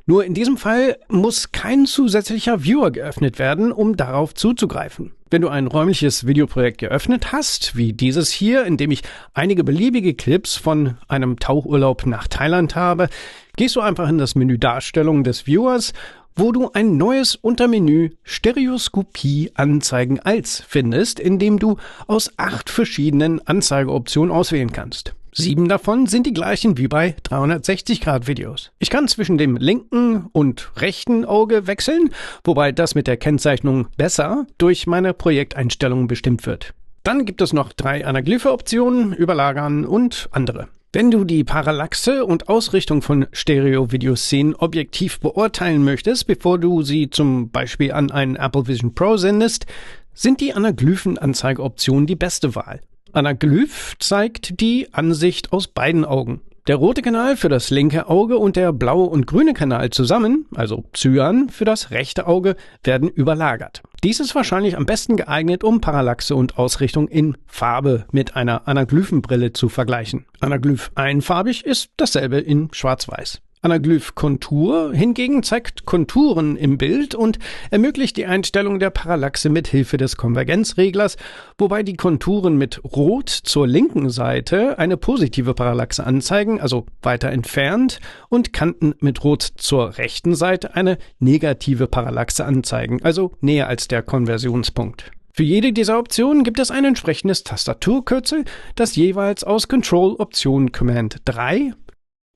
Nur in diesem Fall muss kein zusätzlicher Viewer geöffnet werden, um darauf zuzugreifen. Wenn du ein räumliches Videoprojekt geöffnet hast, wie dieses hier, in dem ich einige beliebige Clips von einem Tauchurlaub nach Thailand habe, gehst du einfach in das Menü Darstellung des Viewers, wo du ein neues Untermenü Stereoskopie Anzeigen als findest, in dem du aus 8 verschiedenen Anzeigeoptionen auswählen kannst. 7 davon sind die gleichen wie bei 360-Grad-Videos. Ich kann zwischen dem linken und rechten Auge wechseln, wobei das mit der Kennzeichnung besser durch meine Projekteinstellungen bestimmt wird. Dann gibt es noch 3 Anaglyphe-Optionen, Überlagern und andere. Wenn du die Parallaxe und Ausrichtung von Stereo-Videoszenen objektiv beurteilen möchtest, bevor du sie zum Beispiel an einen Apple Vision Pro sendest, sind die Anaglyphen-Anzeigeoptionen die beste Wahl. Anaglyph zeigt die Ansicht aus beiden Augen. Der rote Kanal für das linke Auge und der blaue und grüne Kanal zusammen, also Cyan, für das rechte Auge, werden überlagert. Dies ist wahrscheinlich am besten geeignet, um Parallaxe und Ausrichtung in Farbe mit einer Anaglyphenbrille zu vergleichen. Anaglyph einfarbig ist dasselbe in Schwarz-Weiß. Anaglyph Kontur hingegen zeigt Konturen im Bild und ermöglicht die Einstellung der Parallaxe mit Hilfe des Konvergenzreglers, wobei die Konturen mit Rot zur linken Seite eine positive Parallaxe anzeigen, also weiter entfernt, und Kanten mit Rot zur rechten Seite eine negative Parallaxe anzeigen, also näher als der Konversionspunkt. Für jede dieser Optionen gibt es ein entsprechendes Tastaturkürzel, das jeweils aus Control-Option Command 3,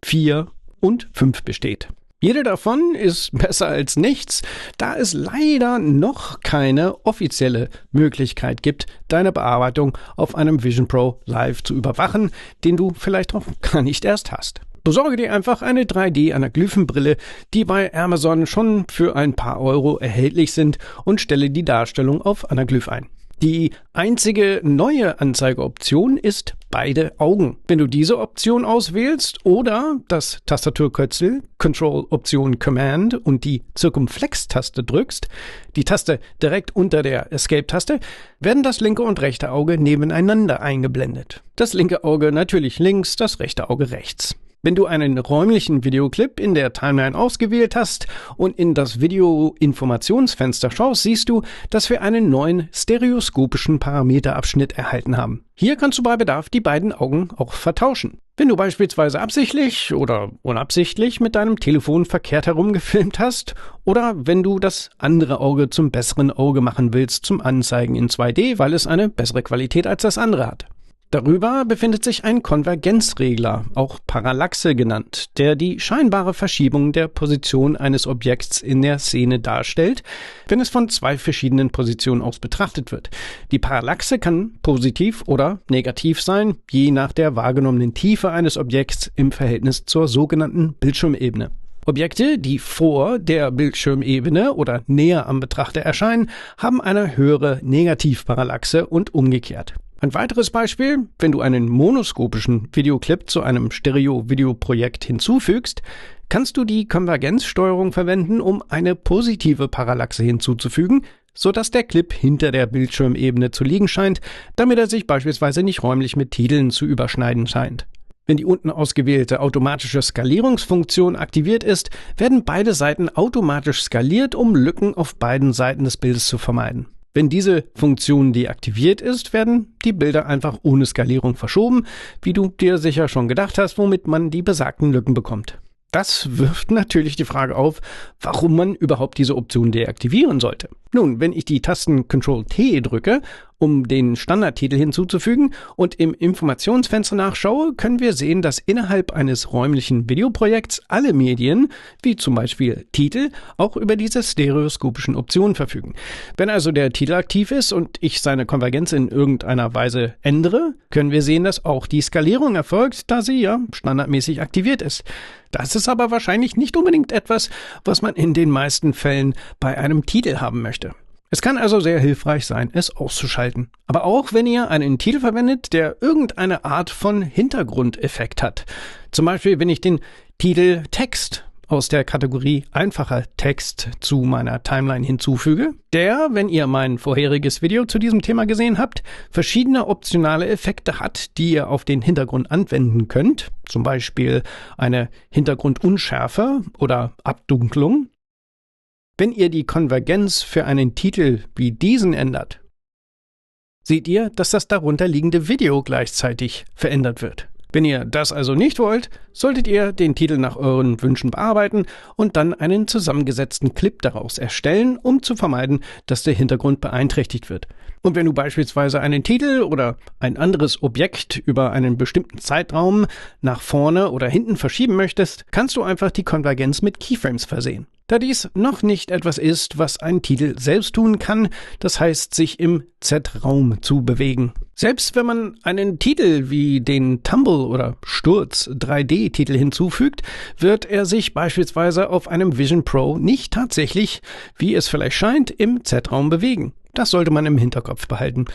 4 und 5 besteht. Jede davon ist besser als nichts, da es leider noch keine offizielle Möglichkeit gibt, deine Bearbeitung auf einem Vision Pro live zu überwachen, den du vielleicht auch gar nicht erst hast. Besorge dir einfach eine 3D-Anaglyphenbrille, die bei Amazon schon für ein paar Euro erhältlich sind, und stelle die Darstellung auf Anaglyph ein. Die einzige neue Anzeigeoption ist beide Augen. Wenn du diese Option auswählst oder das Tastaturkürzel Control-Option Command und die Zirkumflex-Taste drückst, die Taste direkt unter der Escape-Taste, werden das linke und rechte Auge nebeneinander eingeblendet. Das linke Auge natürlich links, das rechte Auge rechts. Wenn du einen räumlichen Videoclip in der Timeline ausgewählt hast und in das Video-Informationsfenster schaust, siehst du, dass wir einen neuen stereoskopischen Parameterabschnitt erhalten haben. Hier kannst du bei Bedarf die beiden Augen auch vertauschen. Wenn du beispielsweise absichtlich oder unabsichtlich mit deinem Telefon verkehrt herumgefilmt hast oder wenn du das andere Auge zum besseren Auge machen willst zum Anzeigen in 2D, weil es eine bessere Qualität als das andere hat. Darüber befindet sich ein Konvergenzregler, auch Parallaxe genannt, der die scheinbare Verschiebung der Position eines Objekts in der Szene darstellt, wenn es von zwei verschiedenen Positionen aus betrachtet wird. Die Parallaxe kann positiv oder negativ sein, je nach der wahrgenommenen Tiefe eines Objekts im Verhältnis zur sogenannten Bildschirmebene. Objekte, die vor der Bildschirmebene oder näher am Betrachter erscheinen, haben eine höhere Negativparallaxe und umgekehrt. Ein weiteres Beispiel: Wenn du einen monoskopischen Videoclip zu einem Stereo-Videoprojekt hinzufügst, kannst du die Konvergenzsteuerung verwenden, um eine positive Parallaxe hinzuzufügen, sodass der Clip hinter der Bildschirmebene zu liegen scheint, damit er sich beispielsweise nicht räumlich mit Titeln zu überschneiden scheint. Wenn die unten ausgewählte automatische Skalierungsfunktion aktiviert ist, werden beide Seiten automatisch skaliert, um Lücken auf beiden Seiten des Bildes zu vermeiden. Wenn diese Funktion deaktiviert ist, werden die Bilder einfach ohne Skalierung verschoben, wie du dir sicher schon gedacht hast, womit man die besagten Lücken bekommt. Das wirft natürlich die Frage auf, warum man überhaupt diese Option deaktivieren sollte. Nun, wenn ich die Tasten Ctrl+T drücke, um den Standardtitel hinzuzufügen und im Informationsfenster nachschaue, können wir sehen, dass innerhalb eines räumlichen Videoprojekts alle Medien, wie zum Beispiel Titel, auch über diese stereoskopischen Optionen verfügen. Wenn also der Titel aktiv ist und ich seine Konvergenz in irgendeiner Weise ändere, können wir sehen, dass auch die Skalierung erfolgt, da sie ja standardmäßig aktiviert ist. Das ist aber wahrscheinlich nicht unbedingt etwas, was man in den meisten Fällen bei einem Titel haben möchte. Es kann also sehr hilfreich sein, es auszuschalten. Aber auch wenn ihr einen Titel verwendet, der irgendeine Art von Hintergrundeffekt hat. Zum Beispiel, wenn ich den Titel Text aus der Kategorie einfacher Text zu meiner Timeline hinzufüge, der, wenn ihr mein vorheriges Video zu diesem Thema gesehen habt, verschiedene optionale Effekte hat, die ihr auf den Hintergrund anwenden könnt. Zum Beispiel eine Hintergrundunschärfe oder Abdunklung. Wenn ihr die Konvergenz für einen Titel wie diesen ändert, seht ihr, dass das darunter liegende Video gleichzeitig verändert wird. Wenn ihr das also nicht wollt, solltet ihr den Titel nach euren Wünschen bearbeiten und dann einen zusammengesetzten Clip daraus erstellen, um zu vermeiden, dass der Hintergrund beeinträchtigt wird. Und wenn du beispielsweise einen Titel oder ein anderes Objekt über einen bestimmten Zeitraum nach vorne oder hinten verschieben möchtest, kannst du einfach die Konvergenz mit Keyframes versehen. Da dies noch nicht etwas ist, was ein Titel selbst tun kann, das heißt, sich im Z-Raum zu bewegen. Selbst wenn man einen Titel wie den Tumble oder Sturz 3D-Titel hinzufügt, wird er sich beispielsweise auf einem Vision Pro nicht tatsächlich, wie es vielleicht scheint, im Z-Raum bewegen. Das sollte man im Hinterkopf behalten.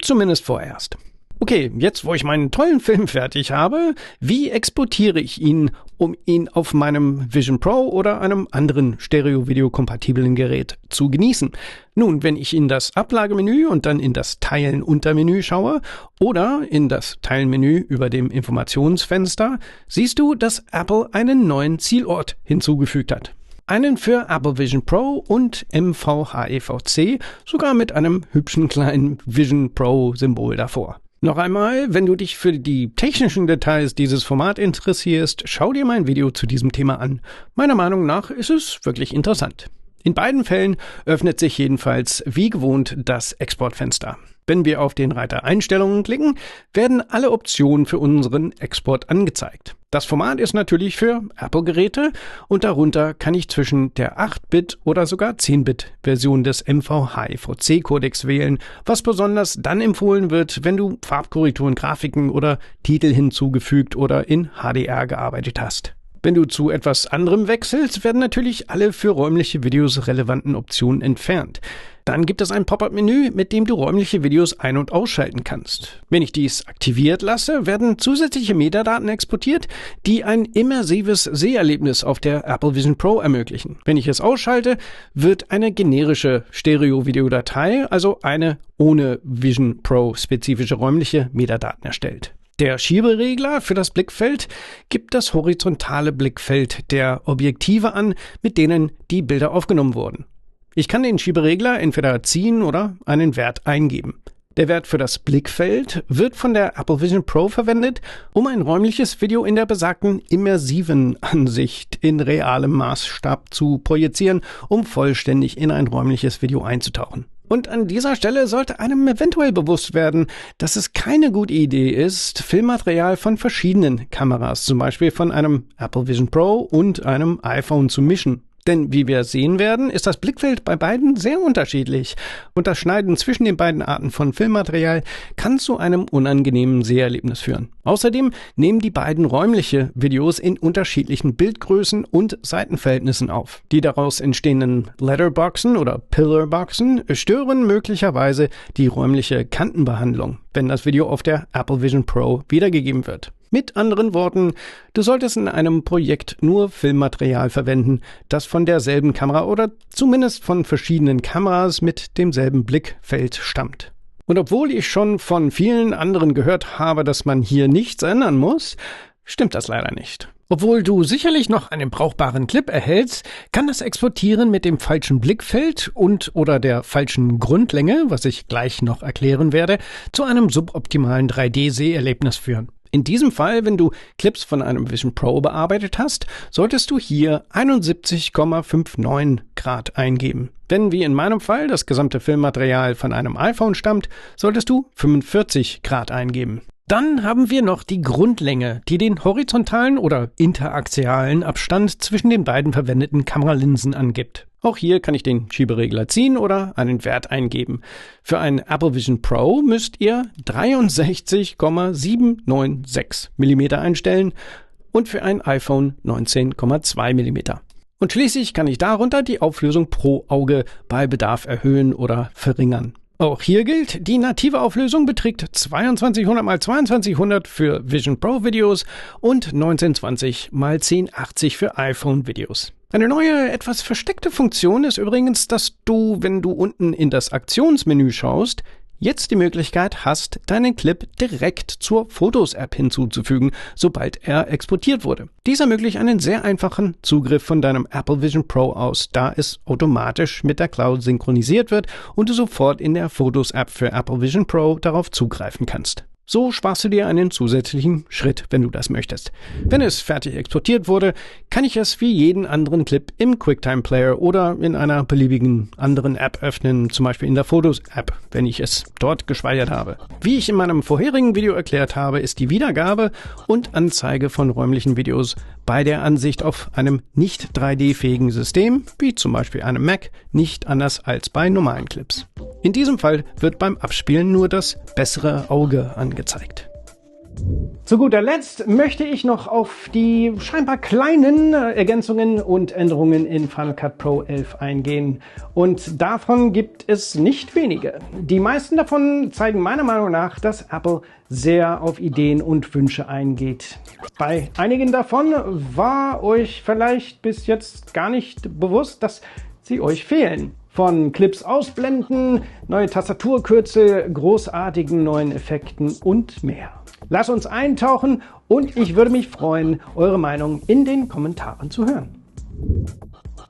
Zumindest vorerst. Okay, jetzt wo ich meinen tollen Film fertig habe, wie exportiere ich ihn, um ihn auf meinem Vision Pro oder einem anderen Stereo-Video-kompatiblen Gerät zu genießen? Nun, wenn ich in das Ablagemenü und dann in das Teilen-Untermenü schaue oder in das Teilen-Menü über dem Informationsfenster, siehst du, dass Apple einen neuen Zielort hinzugefügt hat. Einen für Apple Vision Pro und MVHEVC, sogar mit einem hübschen kleinen Vision Pro-Symbol davor. Noch einmal, wenn du dich für die technischen Details dieses Formats interessierst, schau dir mein Video zu diesem Thema an. Meiner Meinung nach ist es wirklich interessant. In beiden Fällen öffnet sich jedenfalls wie gewohnt das Exportfenster. Wenn wir auf den Reiter Einstellungen klicken, werden alle Optionen für unseren Export angezeigt. Das Format ist natürlich für Apple-Geräte und darunter kann ich zwischen der 8-Bit oder sogar 10-Bit-Version des MVHEVC-Codecs wählen, was besonders dann empfohlen wird, wenn du Farbkorrekturen, Grafiken oder Titel hinzugefügt oder in HDR gearbeitet hast. Wenn du zu etwas anderem wechselst, werden natürlich alle für räumliche Videos relevanten Optionen entfernt. Dann gibt es ein Pop-up-Menü, mit dem du räumliche Videos ein- und ausschalten kannst. Wenn ich dies aktiviert lasse, werden zusätzliche Metadaten exportiert, die ein immersives Seherlebnis auf der Apple Vision Pro ermöglichen. Wenn ich es ausschalte, wird eine generische Stereo-Videodatei, also eine ohne Vision Pro spezifische räumliche Metadaten erstellt. Der Schieberegler für das Blickfeld gibt das horizontale Blickfeld der Objektive an, mit denen die Bilder aufgenommen wurden. Ich kann den Schieberegler entweder ziehen oder einen Wert eingeben. Der Wert für das Blickfeld wird von der Apple Vision Pro verwendet, um ein räumliches Video in der besagten immersiven Ansicht in realem Maßstab zu projizieren, um vollständig in ein räumliches Video einzutauchen. Und an dieser Stelle sollte einem eventuell bewusst werden, dass es keine gute Idee ist, Filmmaterial von verschiedenen Kameras, zum Beispiel von einem Apple Vision Pro und einem iPhone zu mischen. Denn wie wir sehen werden, ist das Blickfeld bei beiden sehr unterschiedlich. Und das Schneiden zwischen den beiden Arten von Filmmaterial kann zu einem unangenehmen Seherlebnis führen. Außerdem nehmen die beiden räumliche Videos in unterschiedlichen Bildgrößen und Seitenverhältnissen auf. Die daraus entstehenden Letterboxen oder Pillarboxen stören möglicherweise die räumliche Kantenbehandlung, wenn das Video auf der Apple Vision Pro wiedergegeben wird. Mit anderen Worten, du solltest in einem Projekt nur Filmmaterial verwenden, das von derselben Kamera oder zumindest von verschiedenen Kameras mit demselben Blickfeld stammt. Und obwohl ich schon von vielen anderen gehört habe, dass man hier nichts ändern muss, stimmt das leider nicht. Obwohl du sicherlich noch einen brauchbaren Clip erhältst, kann das Exportieren mit dem falschen Blickfeld und/oder der falschen Grundlänge, was ich gleich noch erklären werde, zu einem suboptimalen 3D-Seherlebnis führen. In diesem Fall, wenn du Clips von einem Vision Pro bearbeitet hast, solltest du hier 71,59 Grad eingeben. Wenn, wie in meinem Fall, das gesamte Filmmaterial von einem iPhone stammt, solltest du 45 Grad eingeben. Dann haben wir noch die Grundlänge, die den horizontalen oder interaxialen Abstand zwischen den beiden verwendeten Kameralinsen angibt. Auch hier kann ich den Schieberegler ziehen oder einen Wert eingeben. Für ein Apple Vision Pro müsst ihr 63,796 mm einstellen und für ein iPhone 19,2 mm. Und schließlich kann ich darunter die Auflösung pro Auge bei Bedarf erhöhen oder verringern. Auch hier gilt, die native Auflösung beträgt 2200 x 2200 für Vision Pro Videos und 1920 x 1080 für iPhone Videos. Eine neue, etwas versteckte Funktion ist übrigens, dass du, wenn du unten in das Aktionsmenü schaust, jetzt die Möglichkeit hast, deinen Clip direkt zur Fotos-App hinzuzufügen, sobald er exportiert wurde. Dies ermöglicht einen sehr einfachen Zugriff von deinem Apple Vision Pro aus, da es automatisch mit der Cloud synchronisiert wird und du sofort in der Fotos-App für Apple Vision Pro darauf zugreifen kannst. So sparst du dir einen zusätzlichen Schritt, wenn du das möchtest. Wenn es fertig exportiert wurde, kann ich es wie jeden anderen Clip im QuickTime Player oder in einer beliebigen anderen App öffnen, zum Beispiel in der Fotos-App, wenn ich es dort gespeichert habe. Wie ich in meinem vorherigen Video erklärt habe, ist die Wiedergabe und Anzeige von räumlichen Videos bei der Ansicht auf einem nicht 3D-fähigen System, wie zum Beispiel einem Mac, nicht anders als bei normalen Clips. In diesem Fall wird beim Abspielen nur das bessere Auge angezeigt. Zu guter Letzt möchte ich noch auf die scheinbar kleinen Ergänzungen und Änderungen in Final Cut Pro 11 eingehen. Und davon gibt es nicht wenige. Die meisten davon zeigen meiner Meinung nach, dass Apple sehr auf Ideen und Wünsche eingeht. Bei einigen davon war euch vielleicht bis jetzt gar nicht bewusst, dass sie euch fehlen. Von Clips ausblenden, neue Tastaturkürzel, großartigen neuen Effekten und mehr. Lass uns eintauchen und ich würde mich freuen, eure Meinung in den Kommentaren zu hören.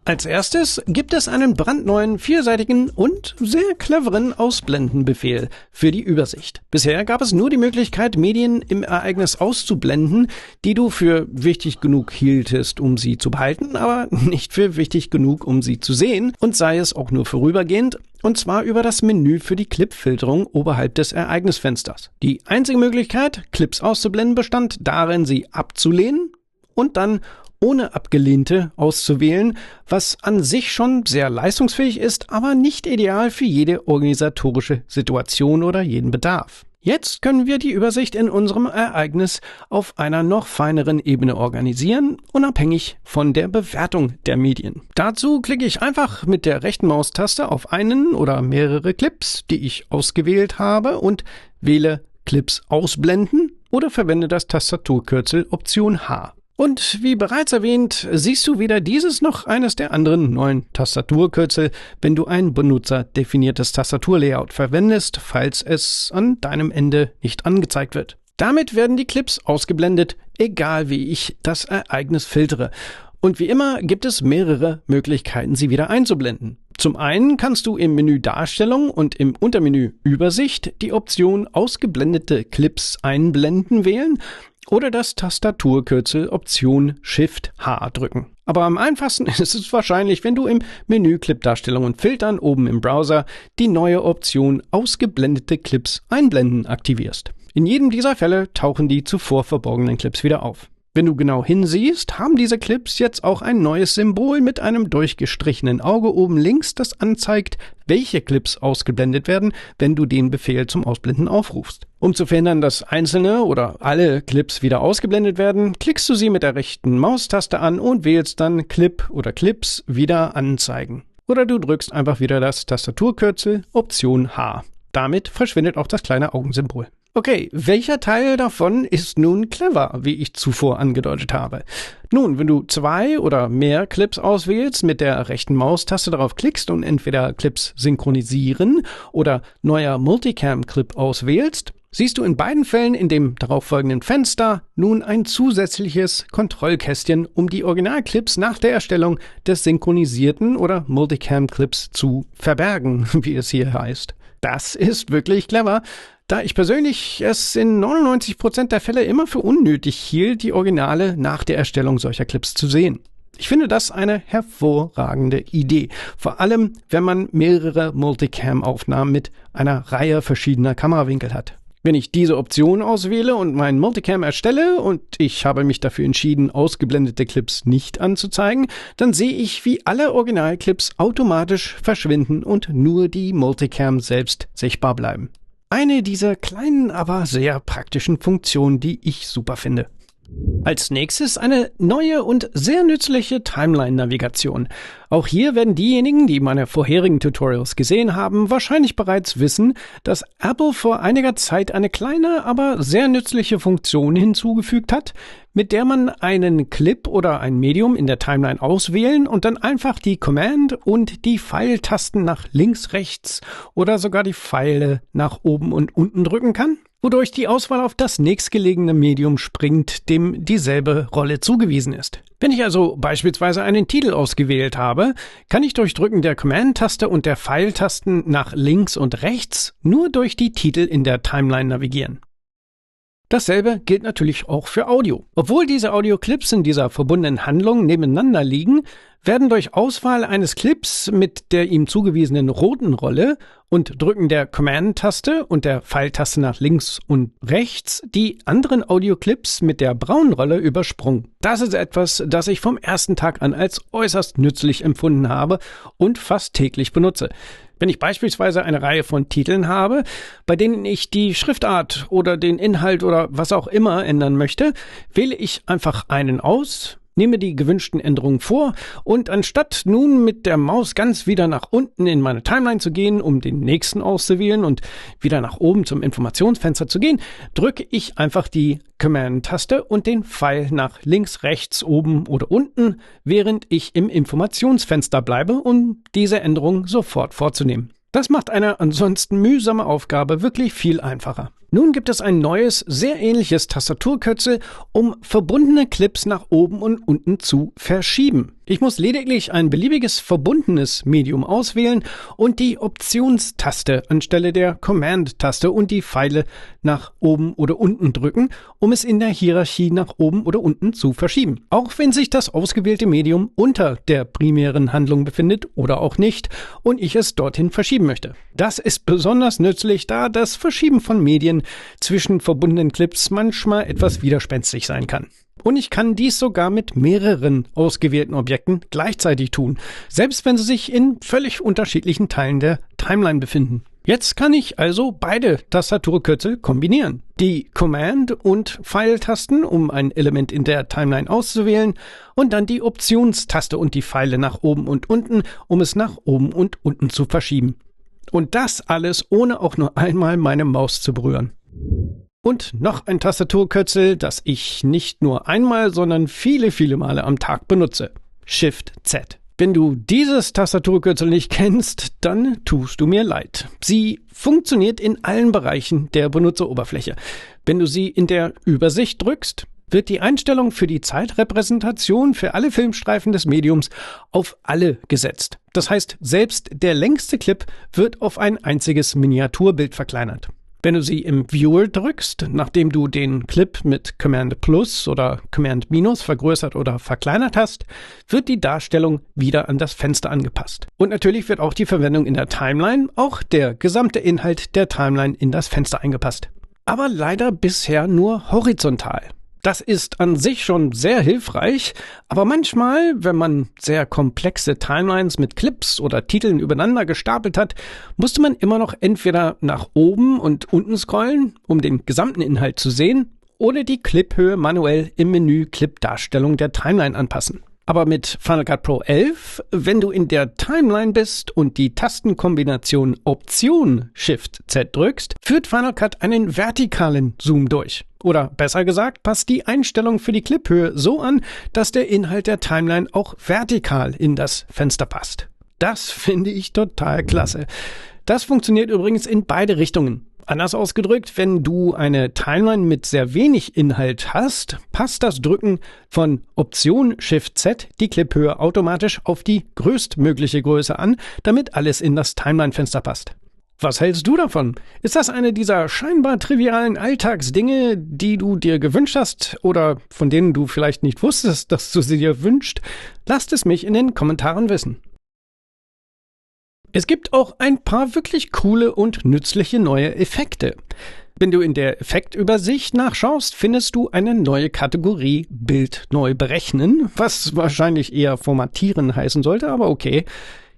Als erstes gibt es einen brandneuen, vierseitigen und sehr cleveren Ausblendenbefehl für die Übersicht. Bisher gab es nur die Möglichkeit, Medien im Ereignis auszublenden, die du für wichtig genug hieltest, um sie zu behalten, aber nicht für wichtig genug, um sie zu sehen, und sei es auch nur vorübergehend, und zwar über das Menü für die Clipfilterung oberhalb des Ereignisfensters. Die einzige Möglichkeit, Clips auszublenden, bestand darin, sie abzulehnen und dann ohne Abgelehnte auszuwählen, was an sich schon sehr leistungsfähig ist, aber nicht ideal für jede organisatorische Situation oder jeden Bedarf. Jetzt können wir die Übersicht in unserem Ereignis auf einer noch feineren Ebene organisieren, unabhängig von der Bewertung der Medien. Dazu klicke ich einfach mit der rechten Maustaste auf einen oder mehrere Clips, die ich ausgewählt habe, und wähle Clips ausblenden oder verwende das Tastaturkürzel Option H. Und wie bereits erwähnt, siehst du weder dieses noch eines der anderen neuen Tastaturkürzel, wenn du ein benutzerdefiniertes Tastaturlayout verwendest, falls es an deinem Ende nicht angezeigt wird. Damit werden die Clips ausgeblendet, egal wie ich das Ereignis filtere. Und wie immer gibt es mehrere Möglichkeiten, sie wieder einzublenden. Zum einen kannst du im Menü Darstellung und im Untermenü Übersicht die Option Ausgeblendete Clips einblenden wählen oder das Tastaturkürzel Option Shift-H drücken. Aber am einfachsten ist es wahrscheinlich, wenn du im Menü Clip-Darstellung und Filtern oben im Browser die neue Option Ausgeblendete Clips einblenden aktivierst. In jedem dieser Fälle tauchen die zuvor verborgenen Clips wieder auf. Wenn du genau hinsiehst, haben diese Clips jetzt auch ein neues Symbol mit einem durchgestrichenen Auge oben links, das anzeigt, welche Clips ausgeblendet werden, wenn du den Befehl zum Ausblenden aufrufst. Um zu verhindern, dass einzelne oder alle Clips wieder ausgeblendet werden, klickst du sie mit der rechten Maustaste an und wählst dann Clip oder Clips wieder anzeigen. Oder du drückst einfach wieder das Tastaturkürzel Option H. Damit verschwindet auch das kleine Augensymbol. Okay, welcher Teil davon ist nun clever, wie ich zuvor angedeutet habe? Nun, wenn du 2 oder mehr Clips auswählst, mit der rechten Maustaste darauf klickst und entweder Clips synchronisieren oder neuer Multicam-Clip auswählst, siehst du in beiden Fällen in dem darauffolgenden Fenster nun ein zusätzliches Kontrollkästchen, um die Originalclips nach der Erstellung des synchronisierten oder Multicam-Clips zu verbergen, wie es hier heißt. Das ist wirklich clever, da ich persönlich es in 99% der Fälle immer für unnötig hielt, die Originale nach der Erstellung solcher Clips zu sehen. Ich finde das eine hervorragende Idee, vor allem wenn man mehrere Multicam-Aufnahmen mit einer Reihe verschiedener Kamerawinkel hat. Wenn ich diese Option auswähle und mein Multicam erstelle und ich habe mich dafür entschieden, ausgeblendete Clips nicht anzuzeigen, dann sehe ich, wie alle Originalclips automatisch verschwinden und nur die Multicam selbst sichtbar bleiben. Eine dieser kleinen, aber sehr praktischen Funktionen, die ich super finde. Als nächstes eine neue und sehr nützliche Timeline-Navigation. Auch hier werden diejenigen, die meine vorherigen Tutorials gesehen haben, wahrscheinlich bereits wissen, dass Apple vor einiger Zeit eine kleine, aber sehr nützliche Funktion hinzugefügt hat, mit der man einen Clip oder ein Medium in der Timeline auswählen und dann einfach die Command- und die Pfeiltasten nach links, rechts oder sogar die Pfeile nach oben und unten drücken kann, wodurch die Auswahl auf das nächstgelegene Medium springt, dem dieselbe Rolle zugewiesen ist. Wenn ich also beispielsweise einen Titel ausgewählt habe, kann ich durch Drücken der Command-Taste und der Pfeiltasten nach links und rechts nur durch die Titel in der Timeline navigieren. Dasselbe gilt natürlich auch für Audio. Obwohl diese Audioclips in dieser verbundenen Handlung nebeneinander liegen, werden durch Auswahl eines Clips mit der ihm zugewiesenen roten Rolle und Drücken der Command-Taste und der Pfeiltaste nach links und rechts die anderen Audioclips mit der braunen Rolle übersprungen. Das ist etwas, das ich vom ersten Tag an als äußerst nützlich empfunden habe und fast täglich benutze. Wenn ich beispielsweise eine Reihe von Titeln habe, bei denen ich die Schriftart oder den Inhalt oder was auch immer ändern möchte, wähle ich einfach einen aus, nehme die gewünschten Änderungen vor und anstatt nun mit der Maus ganz wieder nach unten in meine Timeline zu gehen, um den nächsten auszuwählen und wieder nach oben zum Informationsfenster zu gehen, drücke ich einfach die Command-Taste und den Pfeil nach links, rechts, oben oder unten, während ich im Informationsfenster bleibe, um diese Änderung sofort vorzunehmen. Das macht eine ansonsten mühsame Aufgabe wirklich viel einfacher. Nun gibt es ein neues, sehr ähnliches Tastaturkürzel, um verbundene Clips nach oben und unten zu verschieben. Ich muss lediglich ein beliebiges verbundenes Medium auswählen und die Optionstaste anstelle der Command-Taste und die Pfeile nach oben oder unten drücken, um es in der Hierarchie nach oben oder unten zu verschieben. Auch wenn sich das ausgewählte Medium unter der primären Handlung befindet oder auch nicht und ich es dorthin verschieben möchte. Das ist besonders nützlich, da das Verschieben von Medien zwischen verbundenen Clips manchmal etwas widerspenstig sein kann. Und ich kann dies sogar mit mehreren ausgewählten Objekten gleichzeitig tun, selbst wenn sie sich in völlig unterschiedlichen Teilen der Timeline befinden. Jetzt kann ich also beide Tastaturkürzel kombinieren. Die Command- und Pfeiltasten, um ein Element in der Timeline auszuwählen, und dann die Optionstaste und die Pfeile nach oben und unten, um es nach oben und unten zu verschieben. Und das alles ohne auch nur einmal meine Maus zu berühren. Und noch ein Tastaturkürzel, das ich nicht nur einmal, sondern viele, viele Male am Tag benutze. Shift-Z. Wenn du dieses Tastaturkürzel nicht kennst, dann tust du mir leid. Sie funktioniert in allen Bereichen der Benutzeroberfläche. Wenn du sie in der Übersicht drückst, wird die Einstellung für die Zeitrepräsentation für alle Filmstreifen des Mediums auf alle gesetzt. Das heißt, selbst der längste Clip wird auf ein einziges Miniaturbild verkleinert. Wenn du sie im Viewer drückst, nachdem du den Clip mit Command Plus oder Command Minus vergrößert oder verkleinert hast, wird die Darstellung wieder an das Fenster angepasst. Und natürlich wird auch die Verwendung in der Timeline, auch der gesamte Inhalt der Timeline in das Fenster eingepasst. Aber leider bisher nur horizontal. Das ist an sich schon sehr hilfreich, aber manchmal, wenn man sehr komplexe Timelines mit Clips oder Titeln übereinander gestapelt hat, musste man immer noch entweder nach oben und unten scrollen, um den gesamten Inhalt zu sehen, oder die Cliphöhe manuell im Menü Clip-Darstellung der Timeline anpassen. Aber mit Final Cut Pro 11, wenn du in der Timeline bist und die Tastenkombination Option Shift Z drückst, führt Final Cut einen vertikalen Zoom durch. Oder besser gesagt, passt die Einstellung für die Cliphöhe so an, dass der Inhalt der Timeline auch vertikal in das Fenster passt. Das finde ich total klasse. Das funktioniert übrigens in beide Richtungen. Anders ausgedrückt, wenn du eine Timeline mit sehr wenig Inhalt hast, passt das Drücken von Option Shift Z die Cliphöhe automatisch auf die größtmögliche Größe an, damit alles in das Timeline-Fenster passt. Was hältst du davon? Ist das eine dieser scheinbar trivialen Alltagsdinge, die du dir gewünscht hast oder von denen du vielleicht nicht wusstest, dass du sie dir wünschst? Lasst es mich in den Kommentaren wissen. Es gibt auch ein paar wirklich coole und nützliche neue Effekte. Wenn du in der Effektübersicht nachschaust, findest du eine neue Kategorie Bild neu berechnen, was wahrscheinlich eher formatieren heißen sollte, aber okay.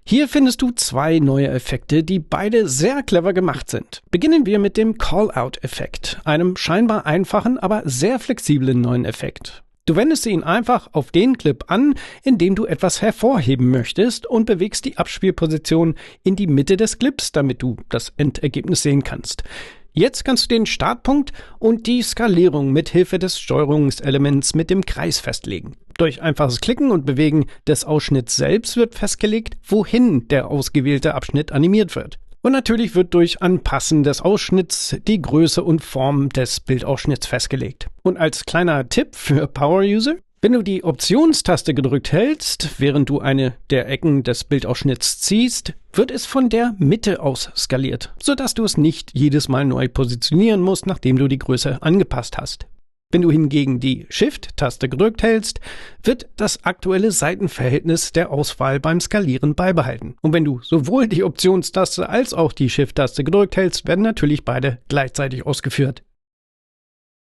Hier findest du zwei neue Effekte, die beide sehr clever gemacht sind. Beginnen wir mit dem Call-Out-Effekt, einem scheinbar einfachen, aber sehr flexiblen neuen Effekt. Du wendest ihn einfach auf den Clip an, in dem du etwas hervorheben möchtest und bewegst die Abspielposition in die Mitte des Clips, damit du das Endergebnis sehen kannst. Jetzt kannst du den Startpunkt und die Skalierung mit Hilfe des Steuerungselements mit dem Kreis festlegen. Durch einfaches Klicken und Bewegen des Ausschnitts selbst wird festgelegt, wohin der ausgewählte Abschnitt animiert wird. Und natürlich wird durch Anpassen des Ausschnitts die Größe und Form des Bildausschnitts festgelegt. Und als kleiner Tipp für Power-User: Wenn du die Optionstaste gedrückt hältst, während du eine der Ecken des Bildausschnitts ziehst, wird es von der Mitte aus skaliert, sodass du es nicht jedes Mal neu positionieren musst, nachdem du die Größe angepasst hast. Wenn du hingegen die Shift-Taste gedrückt hältst, wird das aktuelle Seitenverhältnis der Auswahl beim Skalieren beibehalten. Und wenn du sowohl die Optionstaste als auch die Shift-Taste gedrückt hältst, werden natürlich beide gleichzeitig ausgeführt.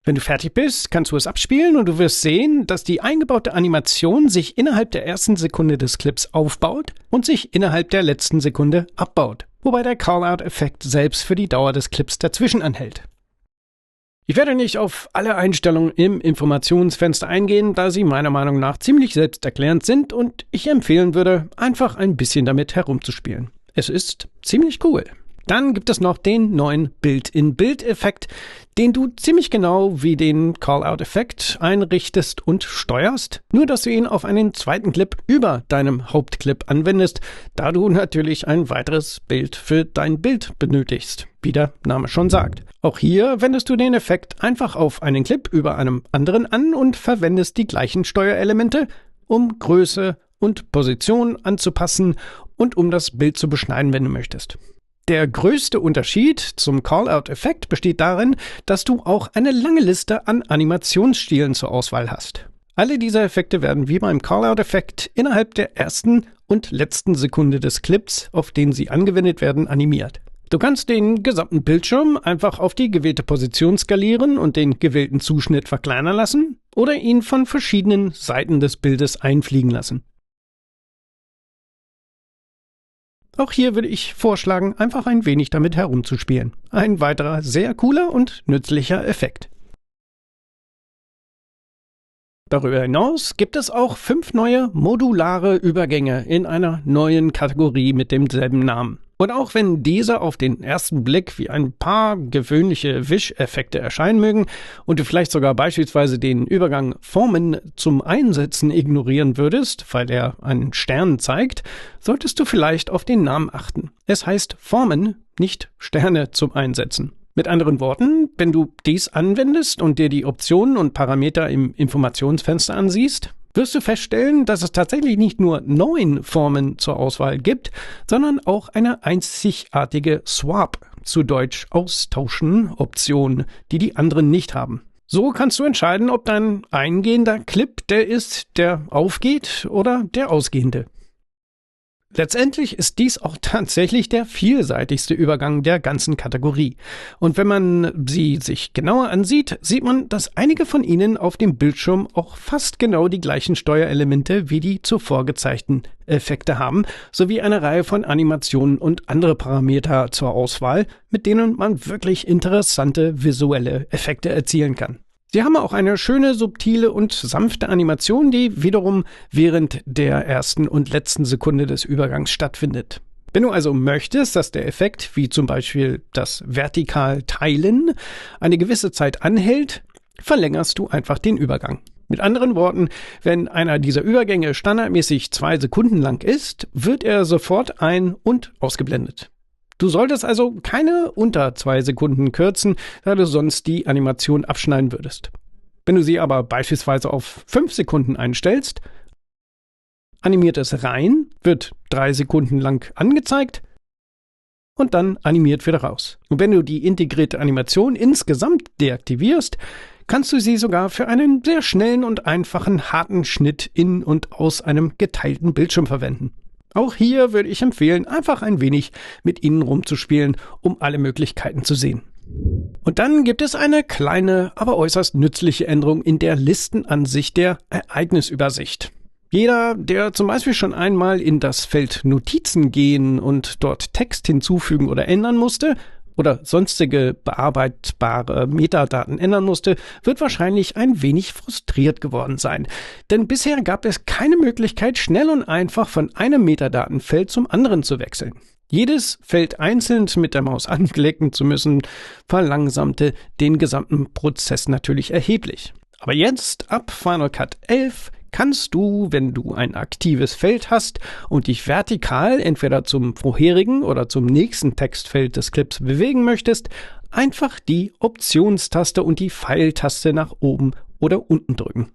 Wenn du fertig bist, kannst du es abspielen und du wirst sehen, dass die eingebaute Animation sich innerhalb der ersten Sekunde des Clips aufbaut und sich innerhalb der letzten Sekunde abbaut, wobei der Call-Out-Effekt selbst für die Dauer des Clips dazwischen anhält. Ich werde nicht auf alle Einstellungen im Informationsfenster eingehen, da sie meiner Meinung nach ziemlich selbsterklärend sind und ich empfehlen würde, einfach ein bisschen damit herumzuspielen. Es ist ziemlich cool. Dann gibt es noch den neuen Bild-in-Bild-Effekt, den du ziemlich genau wie den Call-Out-Effekt einrichtest und steuerst, nur dass du ihn auf einen zweiten Clip über deinem Hauptclip anwendest, da du natürlich ein weiteres Bild für dein Bild benötigst, wie der Name schon sagt. Auch hier wendest du den Effekt einfach auf einen Clip über einem anderen an und verwendest die gleichen Steuerelemente, um Größe und Position anzupassen und um das Bild zu beschneiden, wenn du möchtest. Der größte Unterschied zum Call-Out-Effekt besteht darin, dass du auch eine lange Liste an Animationsstilen zur Auswahl hast. Alle diese Effekte werden wie beim Call-Out-Effekt innerhalb der ersten und letzten Sekunde des Clips, auf den sie angewendet werden, animiert. Du kannst den gesamten Bildschirm einfach auf die gewählte Position skalieren und den gewählten Zuschnitt verkleinern lassen oder ihn von verschiedenen Seiten des Bildes einfliegen lassen. Auch hier würde ich vorschlagen, einfach ein wenig damit herumzuspielen. Ein weiterer sehr cooler und nützlicher Effekt. Darüber hinaus gibt es auch 5 neue modulare Übergänge in einer neuen Kategorie mit demselben Namen. Und auch wenn diese auf den ersten Blick wie ein paar gewöhnliche Wischeffekte erscheinen mögen und du vielleicht sogar beispielsweise den Übergang Formen zum Einsetzen ignorieren würdest, weil er einen Stern zeigt, solltest du vielleicht auf den Namen achten. Es heißt Formen, nicht Sterne zum Einsetzen. Mit anderen Worten, wenn du dies anwendest und dir die Optionen und Parameter im Informationsfenster ansiehst, wirst du feststellen, dass es tatsächlich nicht nur 9 Formen zur Auswahl gibt, sondern auch eine einzigartige Swap, zu Deutsch Austauschen, Option, die die anderen nicht haben. So kannst du entscheiden, ob dein eingehender Clip der ist, der aufgeht oder der ausgehende. Letztendlich ist dies auch tatsächlich der vielseitigste Übergang der ganzen Kategorie. Und wenn man sie sich genauer ansieht, sieht man, dass einige von ihnen auf dem Bildschirm auch fast genau die gleichen Steuerelemente wie die zuvor gezeigten Effekte haben, sowie eine Reihe von Animationen und andere Parameter zur Auswahl, mit denen man wirklich interessante visuelle Effekte erzielen kann. Sie haben auch eine schöne, subtile und sanfte Animation, die wiederum während der ersten und letzten Sekunde des Übergangs stattfindet. Wenn du also möchtest, dass der Effekt, wie zum Beispiel das Vertikal-Teilen, eine gewisse Zeit anhält, verlängerst du einfach den Übergang. Mit anderen Worten, wenn einer dieser Übergänge standardmäßig 2 Sekunden lang ist, wird er sofort ein- und ausgeblendet. Du solltest also keine unter 2 Sekunden kürzen, da du sonst die Animation abschneiden würdest. Wenn du sie aber beispielsweise auf 5 Sekunden einstellst, animiert es rein, wird 3 Sekunden lang angezeigt und dann animiert wieder raus. Und wenn du die integrierte Animation insgesamt deaktivierst, kannst du sie sogar für einen sehr schnellen und einfachen harten Schnitt in und aus einem geteilten Bildschirm verwenden. Auch hier würde ich empfehlen, einfach ein wenig mit ihnen rumzuspielen, um alle Möglichkeiten zu sehen. Und dann gibt es eine kleine, aber äußerst nützliche Änderung in der Listenansicht der Ereignisübersicht. Jeder, der zum Beispiel schon einmal in das Feld Notizen gehen und dort Text hinzufügen oder ändern musste, oder sonstige bearbeitbare Metadaten ändern musste, wird wahrscheinlich ein wenig frustriert geworden sein. Denn bisher gab es keine Möglichkeit, schnell und einfach von einem Metadatenfeld zum anderen zu wechseln. Jedes Feld einzeln mit der Maus anklicken zu müssen, verlangsamte den gesamten Prozess natürlich erheblich. Aber jetzt, ab Final Cut 11, kannst du, wenn du ein aktives Feld hast und dich vertikal entweder zum vorherigen oder zum nächsten Textfeld des Clips bewegen möchtest, einfach die Optionstaste und die Pfeiltaste nach oben oder unten drücken.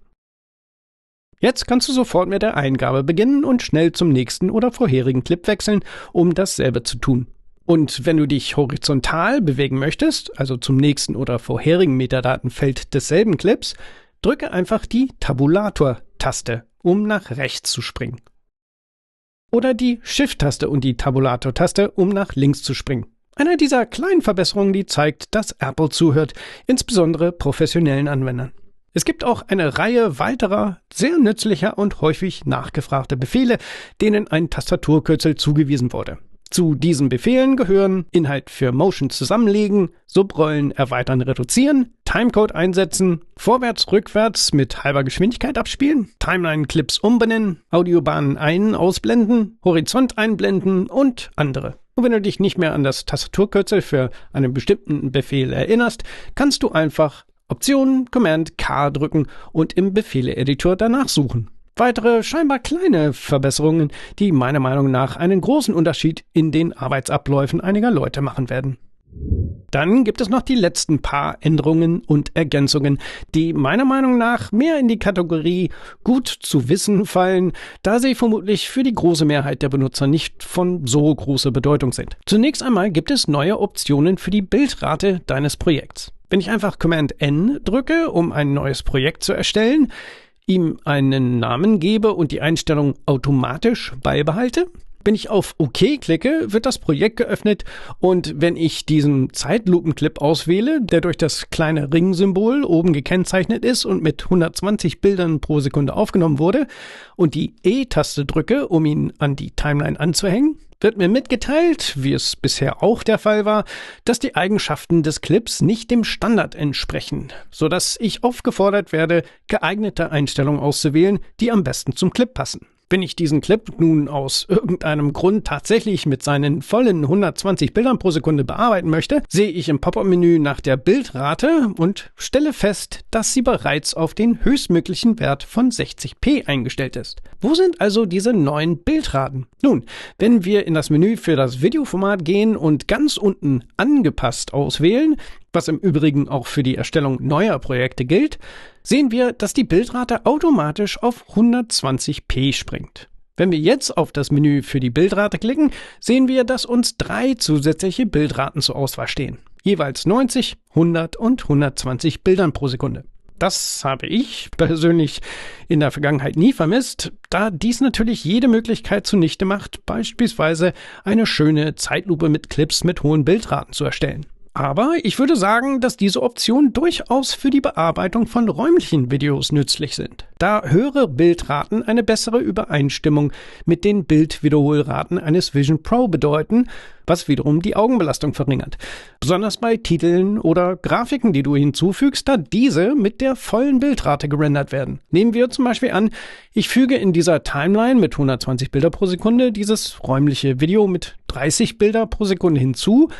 Jetzt kannst du sofort mit der Eingabe beginnen und schnell zum nächsten oder vorherigen Clip wechseln, um dasselbe zu tun. Und wenn du dich horizontal bewegen möchtest, also zum nächsten oder vorherigen Metadatenfeld desselben Clips, drücke einfach die Tabulator-Taste, um nach rechts zu springen. Oder die Shift-Taste und die Tabulator-Taste, um nach links zu springen. Eine dieser kleinen Verbesserungen, die zeigt, dass Apple zuhört, insbesondere professionellen Anwendern. Es gibt auch eine Reihe weiterer, sehr nützlicher und häufig nachgefragter Befehle, denen ein Tastaturkürzel zugewiesen wurde. Zu diesen Befehlen gehören Inhalt für Motion zusammenlegen, Subrollen erweitern, reduzieren, Timecode einsetzen, vorwärts-rückwärts mit halber Geschwindigkeit abspielen, Timeline-Clips umbenennen, Audiobahnen ein-, ausblenden, Horizont einblenden und andere. Und wenn du dich nicht mehr an das Tastaturkürzel für einen bestimmten Befehl erinnerst, kannst du einfach Option Command K drücken und im Befehle-Editor danach suchen. Weitere, scheinbar kleine Verbesserungen, die meiner Meinung nach einen großen Unterschied in den Arbeitsabläufen einiger Leute machen werden. Dann gibt es noch die letzten paar Änderungen und Ergänzungen, die meiner Meinung nach mehr in die Kategorie gut zu wissen fallen, da sie vermutlich für die große Mehrheit der Benutzer nicht von so großer Bedeutung sind. Zunächst einmal gibt es neue Optionen für die Bildrate deines Projekts. Wenn ich einfach Command N drücke, um ein neues Projekt zu erstellen, ihm einen Namen gebe und die Einstellung automatisch beibehalte. Wenn ich auf OK klicke, wird das Projekt geöffnet und wenn ich diesen Zeitlupenclip auswähle, der durch das kleine Ringsymbol oben gekennzeichnet ist und mit 120 Bildern pro Sekunde aufgenommen wurde und die E-Taste drücke, um ihn an die Timeline anzuhängen, wird mir mitgeteilt, wie es bisher auch der Fall war, dass die Eigenschaften des Clips nicht dem Standard entsprechen, sodass ich aufgefordert werde, geeignete Einstellungen auszuwählen, die am besten zum Clip passen. Wenn ich diesen Clip nun aus irgendeinem Grund tatsächlich mit seinen vollen 120 Bildern pro Sekunde bearbeiten möchte, sehe ich im Pop-up-Menü nach der Bildrate und stelle fest, dass sie bereits auf den höchstmöglichen Wert von 60p eingestellt ist. Wo sind also diese neuen Bildraten? Nun, wenn wir in das Menü für das Videoformat gehen und ganz unten angepasst auswählen, was im Übrigen auch für die Erstellung neuer Projekte gilt, sehen wir, dass die Bildrate automatisch auf 120p springt. Wenn wir jetzt auf das Menü für die Bildrate klicken, sehen wir, dass uns 3 zusätzliche Bildraten zur Auswahl stehen. Jeweils 90, 100 und 120 Bildern pro Sekunde. Das habe ich persönlich in der Vergangenheit nie vermisst, da dies natürlich jede Möglichkeit zunichte macht, beispielsweise eine schöne Zeitlupe mit Clips mit hohen Bildraten zu erstellen. Aber ich würde sagen, dass diese Optionen durchaus für die Bearbeitung von räumlichen Videos nützlich sind, da höhere Bildraten eine bessere Übereinstimmung mit den Bildwiederholraten eines Vision Pro bedeuten, was wiederum die Augenbelastung verringert. Besonders bei Titeln oder Grafiken, die du hinzufügst, da diese mit der vollen Bildrate gerendert werden. Nehmen wir zum Beispiel an, ich füge in dieser Timeline mit 120 Bilder pro Sekunde dieses räumliche Video mit 30 Bilder pro Sekunde hinzu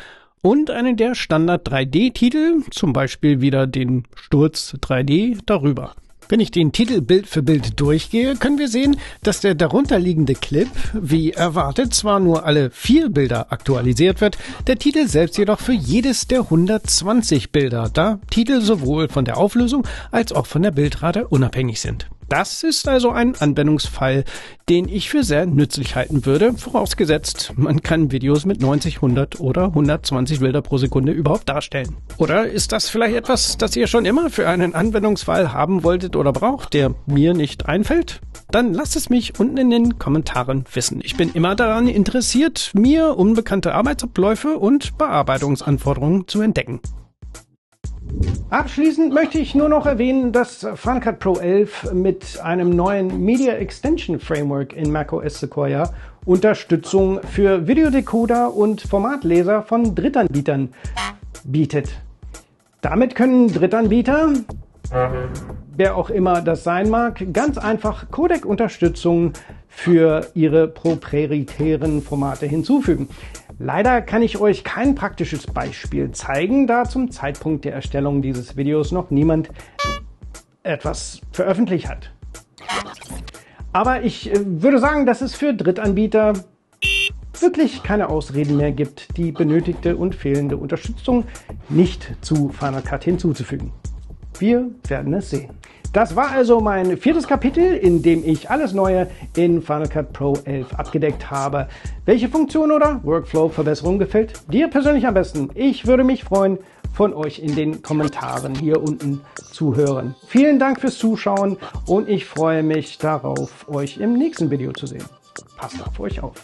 und einen der Standard 3D-Titel, zum Beispiel wieder den Sturz 3D, darüber. Wenn ich den Titel Bild für Bild durchgehe, können wir sehen, dass der darunterliegende Clip, wie erwartet, zwar nur alle 4 Bilder aktualisiert wird, der Titel selbst jedoch für jedes der 120 Bilder, da Titel sowohl von der Auflösung als auch von der Bildrate unabhängig sind. Das ist also ein Anwendungsfall, den ich für sehr nützlich halten würde, vorausgesetzt, man kann Videos mit 90, 100 oder 120 Bilder pro Sekunde überhaupt darstellen. Oder ist das vielleicht etwas, das ihr schon immer für einen Anwendungsfall haben wolltet oder braucht, der mir nicht einfällt? Dann lasst es mich unten in den Kommentaren wissen. Ich bin immer daran interessiert, mir unbekannte Arbeitsabläufe und Bearbeitungsanforderungen zu entdecken. Abschließend möchte ich nur noch erwähnen, dass Final Cut Pro 11 mit einem neuen Media Extension Framework in macOS Sequoia Unterstützung für Videodecoder und Formatleser von Drittanbietern bietet. Damit können Drittanbieter, wer auch immer das sein mag, ganz einfach Codec-Unterstützung für ihre proprietären Formate hinzufügen. Leider kann ich euch kein praktisches Beispiel zeigen, da zum Zeitpunkt der Erstellung dieses Videos noch niemand etwas veröffentlicht hat. Aber ich würde sagen, dass es für Drittanbieter wirklich keine Ausreden mehr gibt, die benötigte und fehlende Unterstützung nicht zu Final Cut hinzuzufügen. Wir werden es sehen. Das war also mein 4. Kapitel, in dem ich alles Neue in Final Cut Pro 11 abgedeckt habe. Welche Funktion oder Workflow-Verbesserung gefällt dir persönlich am besten? Ich würde mich freuen, von euch in den Kommentaren hier unten zu hören. Vielen Dank fürs Zuschauen und ich freue mich darauf, euch im nächsten Video zu sehen. Passt auf euch auf.